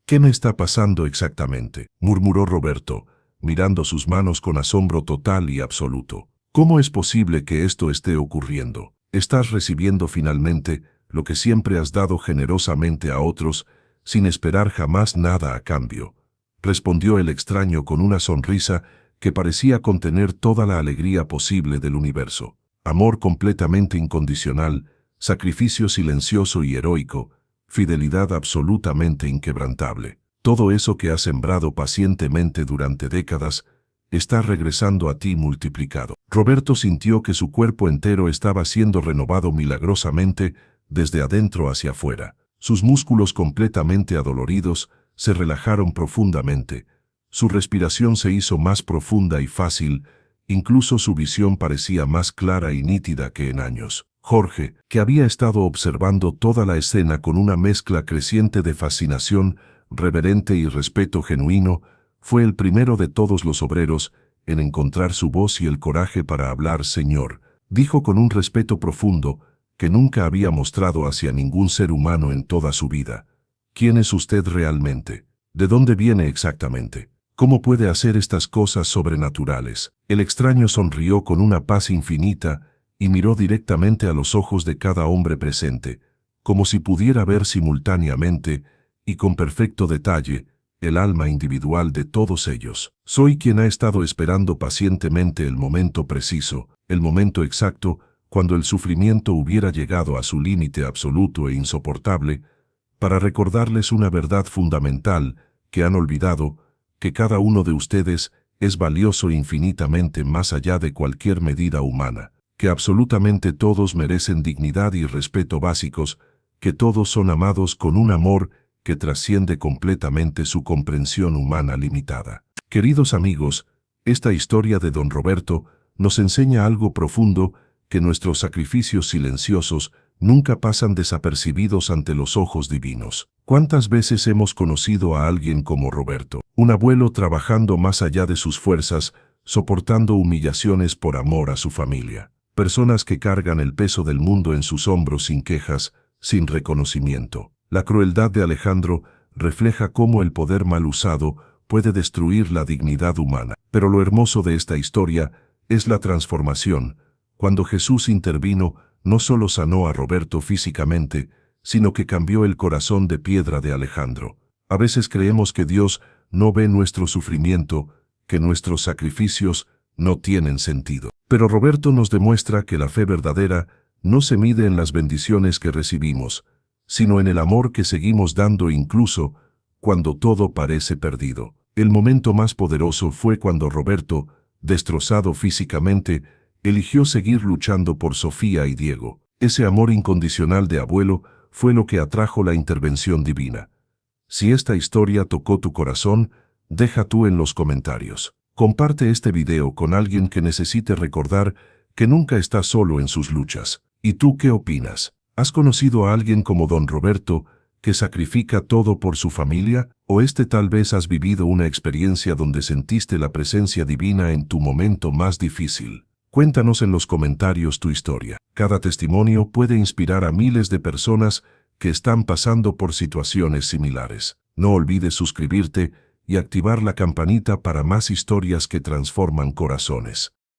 «¿Qué me está pasando exactamente?», murmuró Roberto, mirando sus manos con asombro total y absoluto. «¿Cómo es posible que esto esté ocurriendo? Estás recibiendo finalmente lo que siempre has dado generosamente a otros, sin esperar jamás nada a cambio», respondió el extraño con una sonrisa que parecía contener toda la alegría posible del universo. «Amor completamente incondicional, sacrificio silencioso y heroico, fidelidad absolutamente inquebrantable. Todo eso que has sembrado pacientemente durante décadas está regresando a ti multiplicado. Roberto sintió que su cuerpo entero estaba siendo renovado milagrosamente desde adentro hacia afuera. Sus músculos completamente adoloridos se relajaron profundamente. Su respiración se hizo más profunda y fácil, incluso su visión parecía más clara y nítida que en años. Jorge, que había estado observando toda la escena con una mezcla creciente de fascinación, reverente y respeto genuino, fue el primero de todos los obreros en encontrar su voz y el coraje para hablar. Señor, dijo con un respeto profundo que nunca había mostrado hacia ningún ser humano en toda su vida. ¿Quién es usted realmente? ¿De dónde viene exactamente? ¿Cómo puede hacer estas cosas sobrenaturales? El extraño sonrió con una paz infinita y miró directamente a los ojos de cada hombre presente, como si pudiera ver simultáneamente y con perfecto detalle el alma individual de todos ellos. Soy quien ha estado esperando pacientemente el momento preciso, el momento exacto, cuando el sufrimiento hubiera llegado a su límite absoluto e insoportable, para recordarles una verdad fundamental que han olvidado, que cada uno de ustedes es valioso infinitamente más allá de cualquier medida humana, que absolutamente todos merecen dignidad y respeto básicos, que todos son amados con un amor que trasciende completamente su comprensión humana limitada. Queridos amigos, esta historia de Don Roberto nos enseña algo profundo, que nuestros sacrificios silenciosos nunca pasan desapercibidos ante los ojos divinos. ¿Cuántas veces hemos conocido a alguien como Roberto? Un abuelo trabajando más allá de sus fuerzas, soportando humillaciones por amor a su familia. Personas que cargan el peso del mundo en sus hombros sin quejas, sin reconocimiento. La crueldad de Alejandro refleja cómo el poder mal usado puede destruir la dignidad humana. Pero lo hermoso de esta historia es la transformación. Cuando Jesús intervino, no solo sanó a Roberto físicamente, sino que cambió el corazón de piedra de Alejandro. A veces creemos que Dios no ve nuestro sufrimiento, que nuestros sacrificios no tienen sentido. Pero Roberto nos demuestra que la fe verdadera no se mide en las bendiciones que recibimos, sino en el amor que seguimos dando incluso cuando todo parece perdido. El momento más poderoso fue cuando Roberto, destrozado físicamente, eligió seguir luchando por Sofía y Diego. Ese amor incondicional de abuelo fue lo que atrajo la intervención divina. Si esta historia tocó tu corazón, deja tú en los comentarios. Comparte este video con alguien que necesite recordar que nunca está solo en sus luchas. ¿Y tú qué opinas? ¿Has conocido a alguien como Don Roberto, que sacrifica todo por su familia? ¿O tal vez has vivido una experiencia donde sentiste la presencia divina en tu momento más difícil? Cuéntanos en los comentarios tu historia. Cada testimonio puede inspirar a miles de personas que están pasando por situaciones similares. No olvides suscribirte y activar la campanita para más historias que transforman corazones.